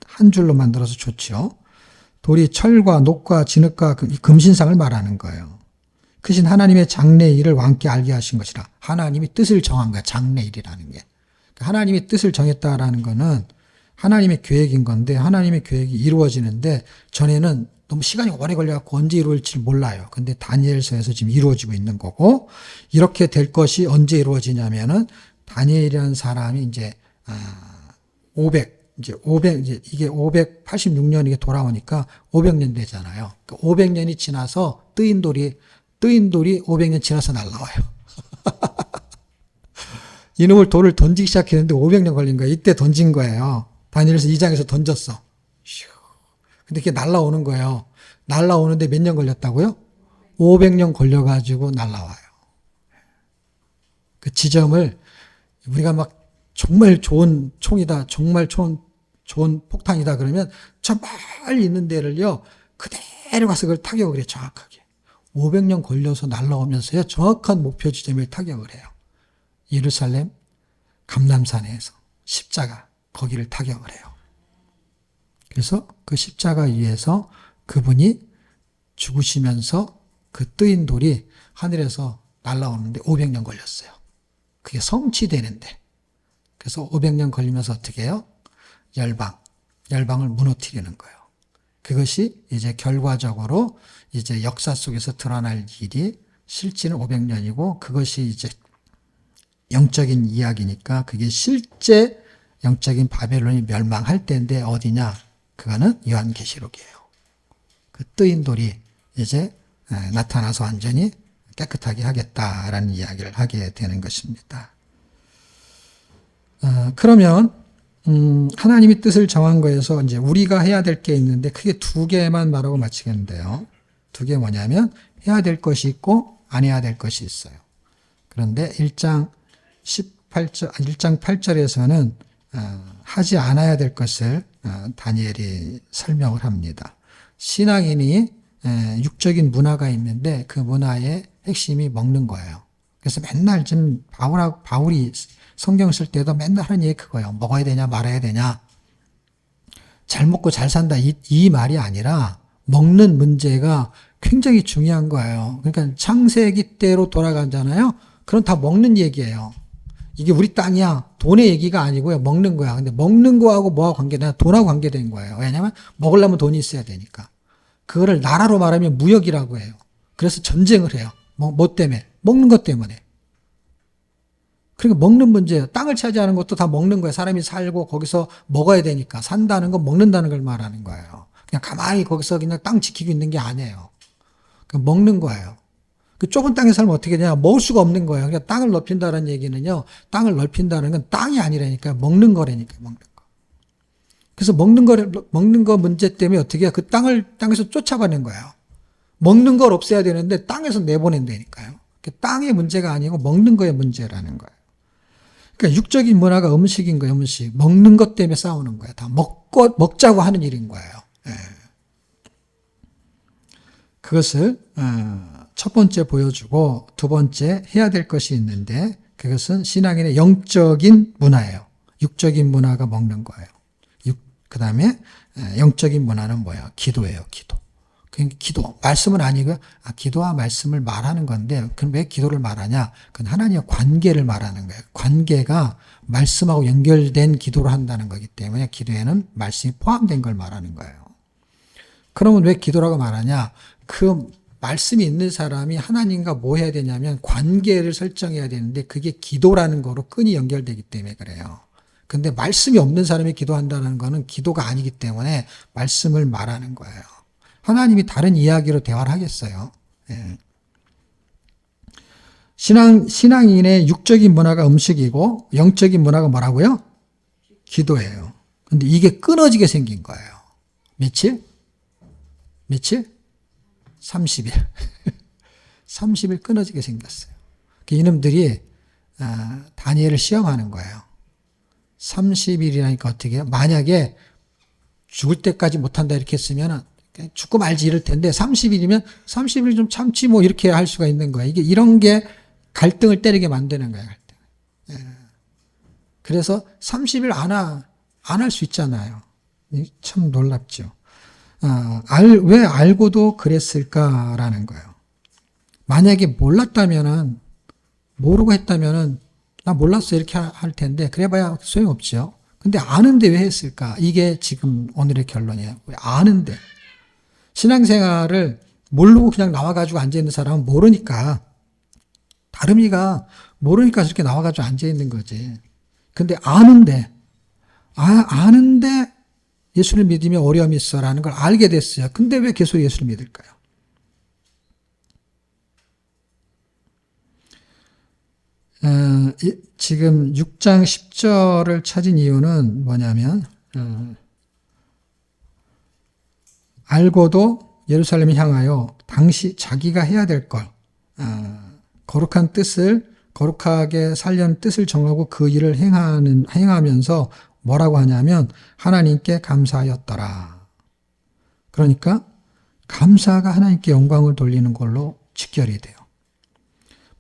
S1: 한 줄로 만들어서 좋죠. 돌이 철과 녹과 진흙과 금신상을 말하는 거예요. 크신 하나님의 장래일을 왕께 알게 하신 것이라. 하나님이 뜻을 정한 거야. 장래일이라는 게. 하나님이 뜻을 정했다라는 거는 하나님의 계획인 건데 하나님의 계획이 이루어지는데 전에는 너무 시간이 오래 걸려갖고 언제 이루어질지 몰라요. 근데 다니엘서에서 지금 이루어지고 있는 거고 이렇게 될 것이 언제 이루어지냐면은 다니엘이라는 사람이 이제 500 이게 586년 이게 돌아오니까 500년 되잖아요. 그러니까 500년이 지나서 뜨인 돌이 500년 지나서 날라와요. 이놈을 돌을 던지기 시작했는데 500년 걸린 거예요. 이때 던진 거예요. 다니엘서 2장에서 던졌어. 근데 이게 날라오는 거예요. 날라오는데 몇 년 걸렸다고요? 500년 걸려가지고 날라와요. 그 지점을 우리가 막 정말 좋은 총이다, 정말 좋은 폭탄이다 그러면 저 멀리 있는 데를요, 그대로 가서 그걸 타격을 해요, 정확하게. 500년 걸려서 날라오면서요, 정확한 목표 지점을 타격을 해요. 예루살렘 감람산에서 십자가, 거기를 타격을 해요. 그래서 그 십자가 위에서 그분이 죽으시면서 그 뜨인 돌이 하늘에서 날아오는데 500년 걸렸어요. 그게 성취되는데. 그래서 500년 걸리면서 어떻게 해요? 열방을 무너뜨리는 거예요. 그것이 이제 결과적으로 이제 역사 속에서 드러날 일이 실제는 500년이고 그것이 이제 영적인 이야기니까 그게 실제 영적인 바벨론이 멸망할 때인데 어디냐? 그거는 요한계시록이에요. 그 뜨인 돌이 이제 나타나서 완전히 깨끗하게 하겠다라는 이야기를 하게 되는 것입니다. 그러면 하나님이 뜻을 정한 거에서 이제 우리가 해야 될 게 있는데 크게 두 개만 말하고 마치겠는데요. 두 개 뭐냐면 해야 될 것이 있고 안 해야 될 것이 있어요. 그런데 1장 8절에서는 하지 않아야 될 것을 다니엘이 설명을 합니다. 신앙인이 육적인 문화가 있는데 그 문화의 핵심이 먹는 거예요. 그래서 맨날 지금 바울이 성경 쓸 때도 맨날 하는 얘기 그거예요. 먹어야 되냐 말아야 되냐. 잘 먹고 잘 산다 이 말이 아니라 먹는 문제가 굉장히 중요한 거예요. 그러니까 창세기 때로 돌아가잖아요. 그럼 다 먹는 얘기예요. 이게 우리 땅이야. 돈의 얘기가 아니고요. 먹는 거야. 근데 먹는 거하고 뭐하고 관계되냐? 돈하고 관계된 거예요. 왜냐하면 먹으려면 돈이 있어야 되니까. 그거를 나라로 말하면 무역이라고 해요. 그래서 전쟁을 해요. 뭐 때문에? 먹는 것 때문에. 그러니까 먹는 문제예요. 땅을 차지하는 것도 다 먹는 거예요. 사람이 살고 거기서 먹어야 되니까. 산다는 건 먹는다는 걸 말하는 거예요. 그냥 가만히 거기서 그냥 땅 지키고 있는 게 아니에요. 그냥 먹는 거예요. 그 좁은 땅에 살면 어떻게 되냐? 먹을 수가 없는 거예요. 그러니까 땅을 넓힌다는 얘기는요. 땅을 넓힌다는 건 땅이 아니라니까 먹는 거라니까 먹는 거. 그래서 먹는 거 문제 때문에 어떻게 해요? 그 땅에서 쫓아가는 거예요. 먹는 걸 없애야 되는데 땅에서 내보낸다니까요. 땅의 문제가 아니고 먹는 거의 문제라는 거예요. 그러니까 육적인 문화가 음식인 거예요, 음식. 먹는 것 때문에 싸우는 거예요. 다 먹자고 하는 일인 거예요. 예. 그것을 첫 번째 보여주고 두 번째 해야 될 것이 있는데 그것은 신앙인의 영적인 문화예요. 육적인 문화가 먹는 거예요. 그 다음에 영적인 문화는 뭐예요? 기도예요, 기도. 기도, 말씀은 아니고요. 기도와 말씀을 말하는 건데 그럼 왜 기도를 말하냐? 그건 하나님과 관계를 말하는 거예요. 관계가 말씀하고 연결된 기도를 한다는 거기 때문에 기도에는 말씀이 포함된 걸 말하는 거예요. 그러면 왜 기도라고 말하냐? 그 말씀이 있는 사람이 하나님과 뭐 해야 되냐면 관계를 설정해야 되는데 그게 기도라는 거로 끈이 연결되기 때문에 그래요. 근데 말씀이 없는 사람이 기도한다는 거는 기도가 아니기 때문에 말씀을 말하는 거예요. 하나님이 다른 이야기로 대화를 하겠어요. 예. 신앙인의 육적인 문화가 음식이고 영적인 문화가 뭐라고요? 기도예요. 근데 이게 끊어지게 생긴 거예요. 며칠? 30일. 30일 끊어지게 생겼어요. 이놈들이 다니엘을 시험하는 거예요. 30일이라니까 어떻게 해요? 만약에 죽을 때까지 못한다 이렇게 했으면 죽고 말지 이럴 텐데 30일이면 30일 좀 참지 뭐 이렇게 할 수가 있는 거예요. 이게 이런 게 갈등을 때리게 만드는 거예요. 갈등. 예. 그래서 30일 안 할 수 있잖아요. 참 놀랍죠. 왜 알고도 그랬을까라는 거예요. 만약에 몰랐다면은 모르고 했다면은 나 몰랐어 이렇게 할 텐데 그래봐야 소용없죠. 근데 아는데 왜 했을까? 이게 지금 오늘의 결론이에요. 왜 아는데. 신앙생활을 모르고 그냥 나와가지고 앉아있는 사람은 모르니까 다름이가 모르니까 저렇게 나와가지고 앉아있는 거지. 근데 아는데 예수를 믿으면 어려움이 있어라는 걸 알게 됐어요. 근데 왜 계속 예수를 믿을까요? 지금 6장 10절을 찾은 이유는 뭐냐면 알고도 예루살렘을 향하여 당시 자기가 해야 될 걸 거룩하게 살려는 뜻을 정하고 그 일을 행하면서 뭐라고 하냐면 하나님께 감사하였더라. 그러니까 감사가 하나님께 영광을 돌리는 걸로 직결이 돼요.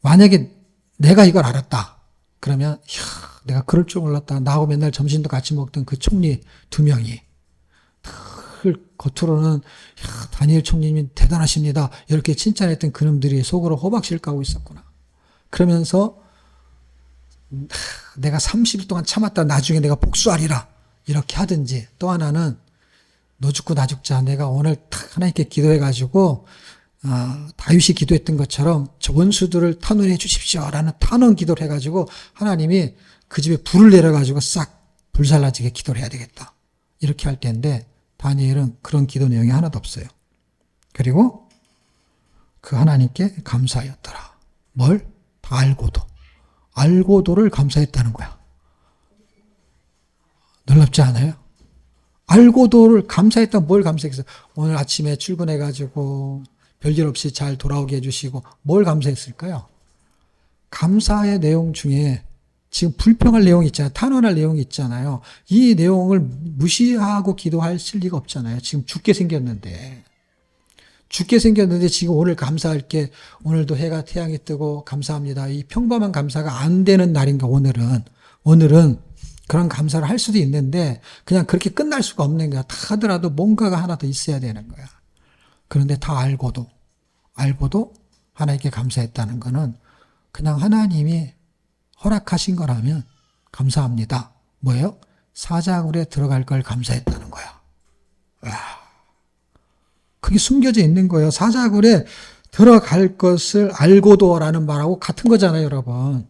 S1: 만약에 내가 이걸 알았다. 그러면 내가 그럴 줄 몰랐다. 나하고 맨날 점심도 같이 먹던 그 총리 2명이 겉으로는 다니엘 총리님 대단하십니다. 이렇게 칭찬했던 그놈들이 속으로 호박씨를 까고 있었구나. 그러면서 내가 30일 동안 참았다. 나중에 내가 복수하리라. 이렇게 하든지 또 하나는 너 죽고 나 죽자. 내가 오늘 하나님께 기도해가지고 다윗이 기도했던 것처럼 저 원수들을 탄원해 주십시오라는 탄원 기도를 해가지고 하나님이 그 집에 불을 내려가지고 싹 불살라지게 기도를 해야 되겠다. 이렇게 할 텐데 다니엘은 그런 기도 내용이 하나도 없어요. 그리고 그 하나님께 감사하였더라. 뭘? 다 알고도를 감사했다는 거야. 놀랍지 않아요? 알고도를 감사했다. 뭘 감사했어요? 오늘 아침에 출근해가지고 별일 없이 잘 돌아오게 해주시고 뭘 감사했을까요? 감사의 내용 중에 지금 불평할 내용이 있잖아요. 탄원할 내용이 있잖아요. 이 내용을 무시하고 기도할 리가 없잖아요. 지금 죽게 생겼는데 지금 오늘 감사할 게 오늘도 해가 태양이 뜨고 감사합니다. 이 평범한 감사가 안 되는 날인가 오늘은 그런 감사를 할 수도 있는데 그냥 그렇게 끝날 수가 없는 거야. 다 하더라도 뭔가가 하나 더 있어야 되는 거야. 그런데 다 알고도 하나님께 감사했다는 거는 그냥 하나님이 허락하신 거라면 감사합니다. 뭐예요? 사자굴에 들어갈 걸 감사했다는 거야. 그게 숨겨져 있는 거예요. 사자굴에 들어갈 것을 알고도라는 말하고 같은 거잖아요, 여러분.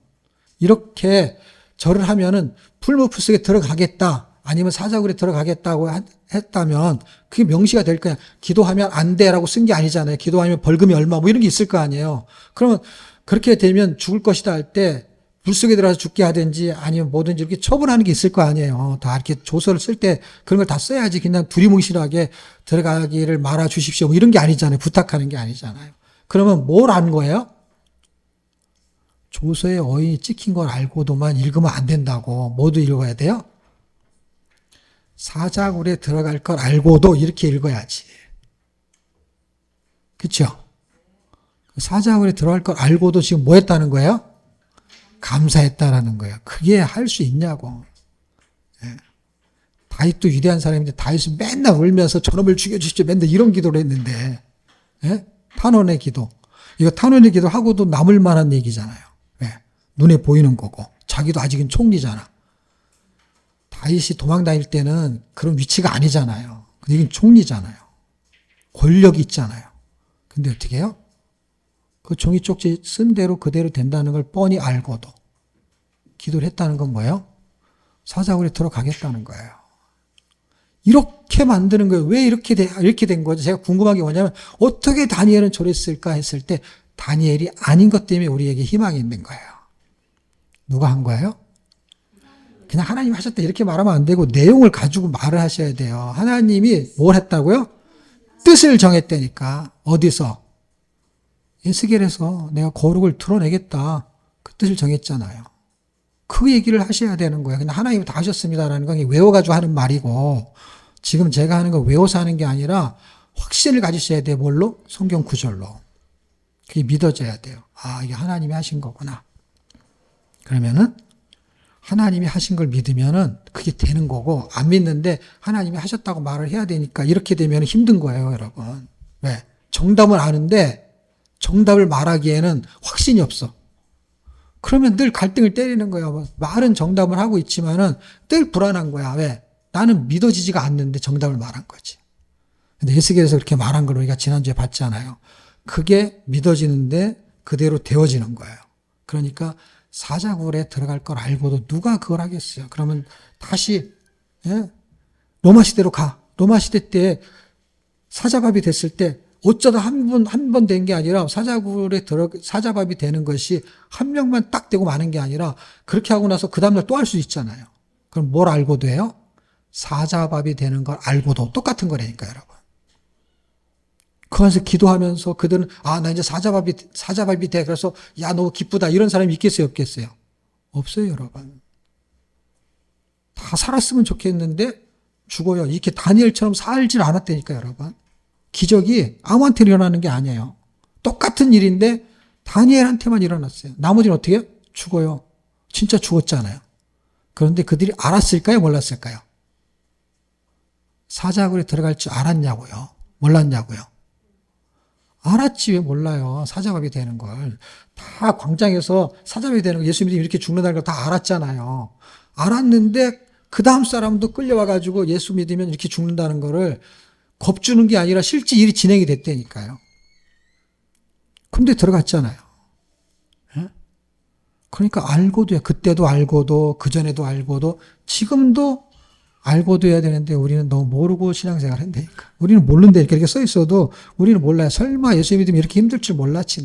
S1: 이렇게 절을 하면은 풀무프 속에 들어가겠다. 아니면 사자굴에 들어가겠다고 했다면 그게 명시가 될 거야. 기도하면 안 돼라고 쓴 게 아니잖아요. 기도하면 벌금이 얼마 뭐 이런 게 있을 거 아니에요. 그러면 그렇게 되면 죽을 것이다 할 때 물속에 들어가서 죽게 하든지 아니면 뭐든지 이렇게 처분하는 게 있을 거 아니에요. 다 이렇게 조서를 쓸 때 그런 걸 다 써야지 그냥 두리뭉실하게 들어가기를 말아 주십시오. 뭐 이런 게 아니잖아요. 부탁하는 게 아니잖아요. 그러면 뭘 한 거예요? 조서에 어인이 찍힌 걸 알고도만 읽으면 안 된다고. 모두 읽어야 돼요? 사자굴에 들어갈 걸 알고도 이렇게 읽어야지. 그쵸? 사자굴에 들어갈 걸 알고도 지금 뭐 했다는 거예요? 감사했다라는 거예요. 그게 할 수 있냐고. 예. 다윗도 위대한 사람인데 다윗은 맨날 울면서 저놈을 죽여주십시오. 맨날 이런 기도를 했는데. 예? 탄원의 기도. 이거 탄원의 기도 하고도 남을 만한 얘기잖아요. 왜? 눈에 보이는 거고. 자기도 아직은 총리잖아. 다윗이 도망 다닐 때는 그런 위치가 아니잖아요. 근데 이건 총리잖아요. 권력이 있잖아요. 근데 어떻게 해요? 그 종이 쪽지 쓴 대로 그대로 된다는 걸 뻔히 알고도 기도를 했다는 건 뭐예요? 사자굴에 들어가겠다는 거예요. 이렇게 만드는 거예요. 왜 이렇게 된 거죠? 제가 궁금한 게 뭐냐면 어떻게 다니엘은 저랬을까 했을 때 다니엘이 아닌 것 때문에 우리에게 희망이 있는 거예요. 누가 한 거예요? 그냥 하나님이 하셨다 이렇게 말하면 안 되고 내용을 가지고 말을 하셔야 돼요. 하나님이 뭘 했다고요? 뜻을 정했다니까. 어디서? 에스겔에서 내가 거룩을 드러내겠다. 그 뜻을 정했잖아요. 그 얘기를 하셔야 되는 거예요. 그냥 하나님이 다 하셨습니다라는 건 외워가지고 하는 말이고 지금 제가 하는 건 외워서 하는 게 아니라 확신을 가지셔야 돼요. 뭘로? 성경 구절로. 그게 믿어져야 돼요. 아, 이게 하나님이 하신 거구나. 그러면은 하나님이 하신 걸 믿으면은 그게 되는 거고 안 믿는데 하나님이 하셨다고 말을 해야 되니까 이렇게 되면 힘든 거예요, 여러분. 왜? 정답을 아는데 정답을 말하기에는 확신이 없어. 그러면 늘 갈등을 때리는 거야. 말은 정답을 하고 있지만은 늘 불안한 거야. 왜? 나는 믿어지지가 않는데 정답을 말한 거지. 근데 에스겔에서 그렇게 말한 걸 우리가 지난주에 봤잖아요. 그게 믿어지는데 그대로 되어지는 거예요. 그러니까 사자굴에 들어갈 걸 알고도 누가 그걸 하겠어요. 그러면 다시 로마 시대로 가. 로마 시대 때 사자밥이 됐을 때 어쩌다 한 번 된 게 아니라 사자밥이 되는 것이 한 명만 딱 되고 마는 게 아니라 그렇게 하고 나서 그 다음날 또 할 수 있잖아요. 그럼 뭘 알고도 해요? 사자밥이 되는 걸 알고도 똑같은 거라니까, 여러분. 그래서 기도하면서 그들은 나 이제 사자밥이 돼. 그래서 야, 너무 기쁘다. 이런 사람이 있겠어요, 없겠어요? 없어요, 여러분. 다 살았으면 좋겠는데 죽어요. 이렇게 다니엘처럼 살질 않았다니까, 여러분. 기적이 아무한테 일어나는 게 아니에요. 똑같은 일인데 다니엘한테만 일어났어요. 나머지는 어떻게 해요? 죽어요. 진짜 죽었잖아요. 그런데 그들이 알았을까요? 몰랐을까요? 사자굴에 들어갈 줄 알았냐고요? 몰랐냐고요? 알았지 왜 몰라요. 사자밥이 되는 걸. 다 광장에서 사자밥이 되는 걸 예수 믿으면 이렇게 죽는다는 걸 다 알았잖아요. 알았는데 그 다음 사람도 끌려와가지고 예수 믿으면 이렇게 죽는다는 거를 겁주는 게 아니라 실제 일이 진행이 됐다니까요. 근데 들어갔잖아요. 예? 그러니까 알고도요. 그때도 알고도 그전에도 알고도 지금도 알고도 해야 되는데 우리는 너무 모르고 신앙생활 한다니까. 우리는 모르는데 이렇게 써 있어도 우리는 몰라요. 설마 예수 믿으면 이렇게 힘들 줄 몰랐지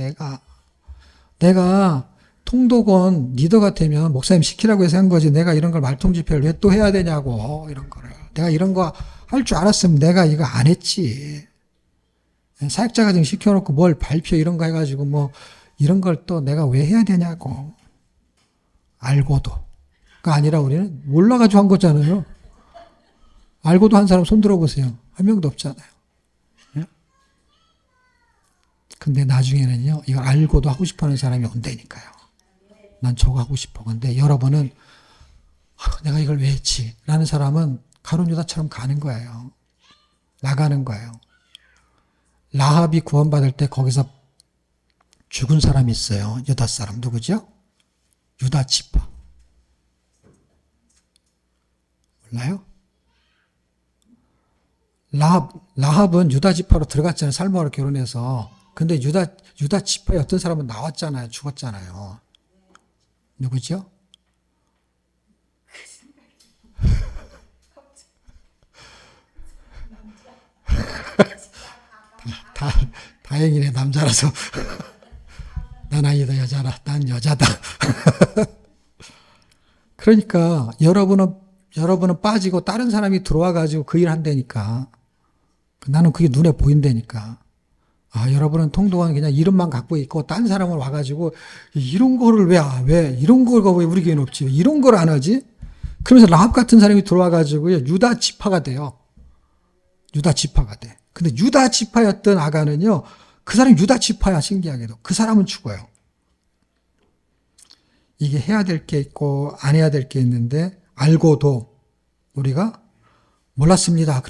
S1: 내가 통독원 리더가 되면 목사님 시키라고 해서 한 거지 내가 이런 걸 말통집회를 왜 또 해야 되냐고 이런 거를. 내가 이런 거 할 줄 알았으면 내가 이거 안 했지. 사역자가정 시켜놓고 뭘 발표 이런 거 해가지고 뭐 이런 걸 또 내가 왜 해야 되냐고. 알고도. 가 아니라 우리는 몰라가지고 한 거잖아요. 알고도 한 사람 손 들어보세요. 한 명도 없잖아요. 예? 근데 나중에는요, 이걸 알고도 하고 싶어 하는 사람이 온다니까요. 난 저거 하고 싶어. 근데 여러분은, 내가 이걸 왜 했지? 라는 사람은 가룟 유다처럼 가는 거예요. 나가는 거예요. 라합이 구원받을 때 거기서 죽은 사람이 있어요. 유다 사람. 누구죠? 유다 지파. 몰라요? 라합은 유다 지파로 들어갔잖아요. 살모아로 결혼해서. 근데 유다 지파의 어떤 사람은 나왔잖아요. 죽었잖아요. 누구죠? 다행이네, 남자라서. 난 아니다, 여자라. 난 여자다. 그러니까 여러분은 빠지고 다른 사람이 들어와가지고 그 일 한다니까. 나는 그게 눈에 보인다니까. 여러분은 통독은 그냥 이름만 갖고 있고 딴 사람을 와가지고 이런 거를 왜 이런 거가 왜 우리 교회는 없지? 왜 이런 걸 안 하지? 그러면서 라합 같은 사람이 들어와가지고 유다 지파가 돼요. 유다 지파가 돼. 근데 유다 지파였던 아간은요, 그 사람이 유다 지파야, 신기하게도. 그 사람은 죽어요. 이게 해야 될 게 있고 안 해야 될 게 있는데 알고도 우리가 몰랐습니다.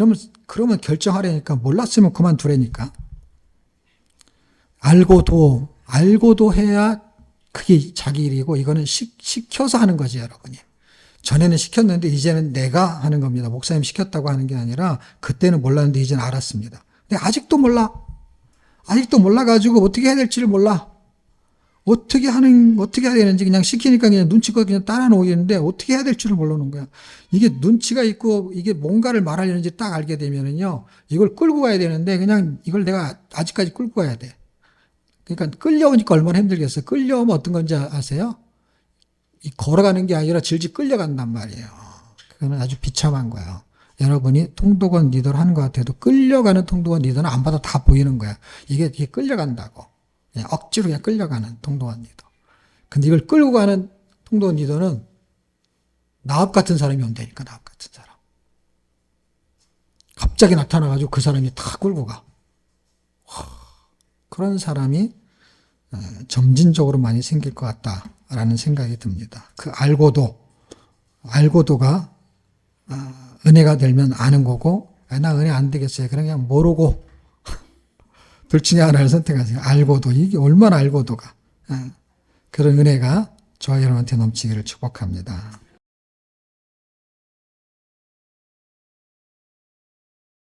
S1: 그러면 결정하려니까 몰랐으면 그만두라니까. 알고도 해야 그게 자기 일이고 이거는 시켜서 하는 거지, 여러분이. 전에는 시켰는데 이제는 내가 하는 겁니다. 목사님 시켰다고 하는 게 아니라 그때는 몰랐는데 이제는 알았습니다. 근데 아직도 몰라. 아직도 몰라가지고 어떻게 해야 될지를 몰라. 어떻게 해야 되는지 그냥 시키니까 그냥 눈치껏 그냥 따라 놓이는데 어떻게 해야 될지를 모르는 거야. 이게 눈치가 있고 이게 뭔가를 말하려는지 딱 알게 되면은요, 이걸 끌고 가야 되는데 그냥 이걸 내가 아직까지 끌고 가야 돼. 그러니까 끌려오니까 얼마나 힘들겠어요. 끌려오면 어떤 건지 아세요? 걸어가는 게 아니라 질질 끌려간단 말이에요. 그거는 아주 비참한 거예요. 여러분이 통독원 리더를 하는 것 같아도 끌려가는 통독원 리더는 안 봐도 다 보이는 거야. 이게 끌려간다고. 그냥 억지로 그냥 끌려가는 통독원 리더. 근데 이걸 끌고 가는 통독원 리더는 나합 같은 사람이 온다니까, 나합 같은 사람. 갑자기 나타나가지고 그 사람이 다 끌고 가. 그런 사람이 점진적으로 많이 생길 것 같다라는 생각이 듭니다. 그 알고도가 은혜가 되면 아는 거고, 나 은혜 안 되겠어요. 그냥 모르고 둘 중에 하나를 선택하세요. 알고도, 이게 얼마나 알고도가. 그런 은혜가 저와 여러분한테 넘치기를 축복합니다.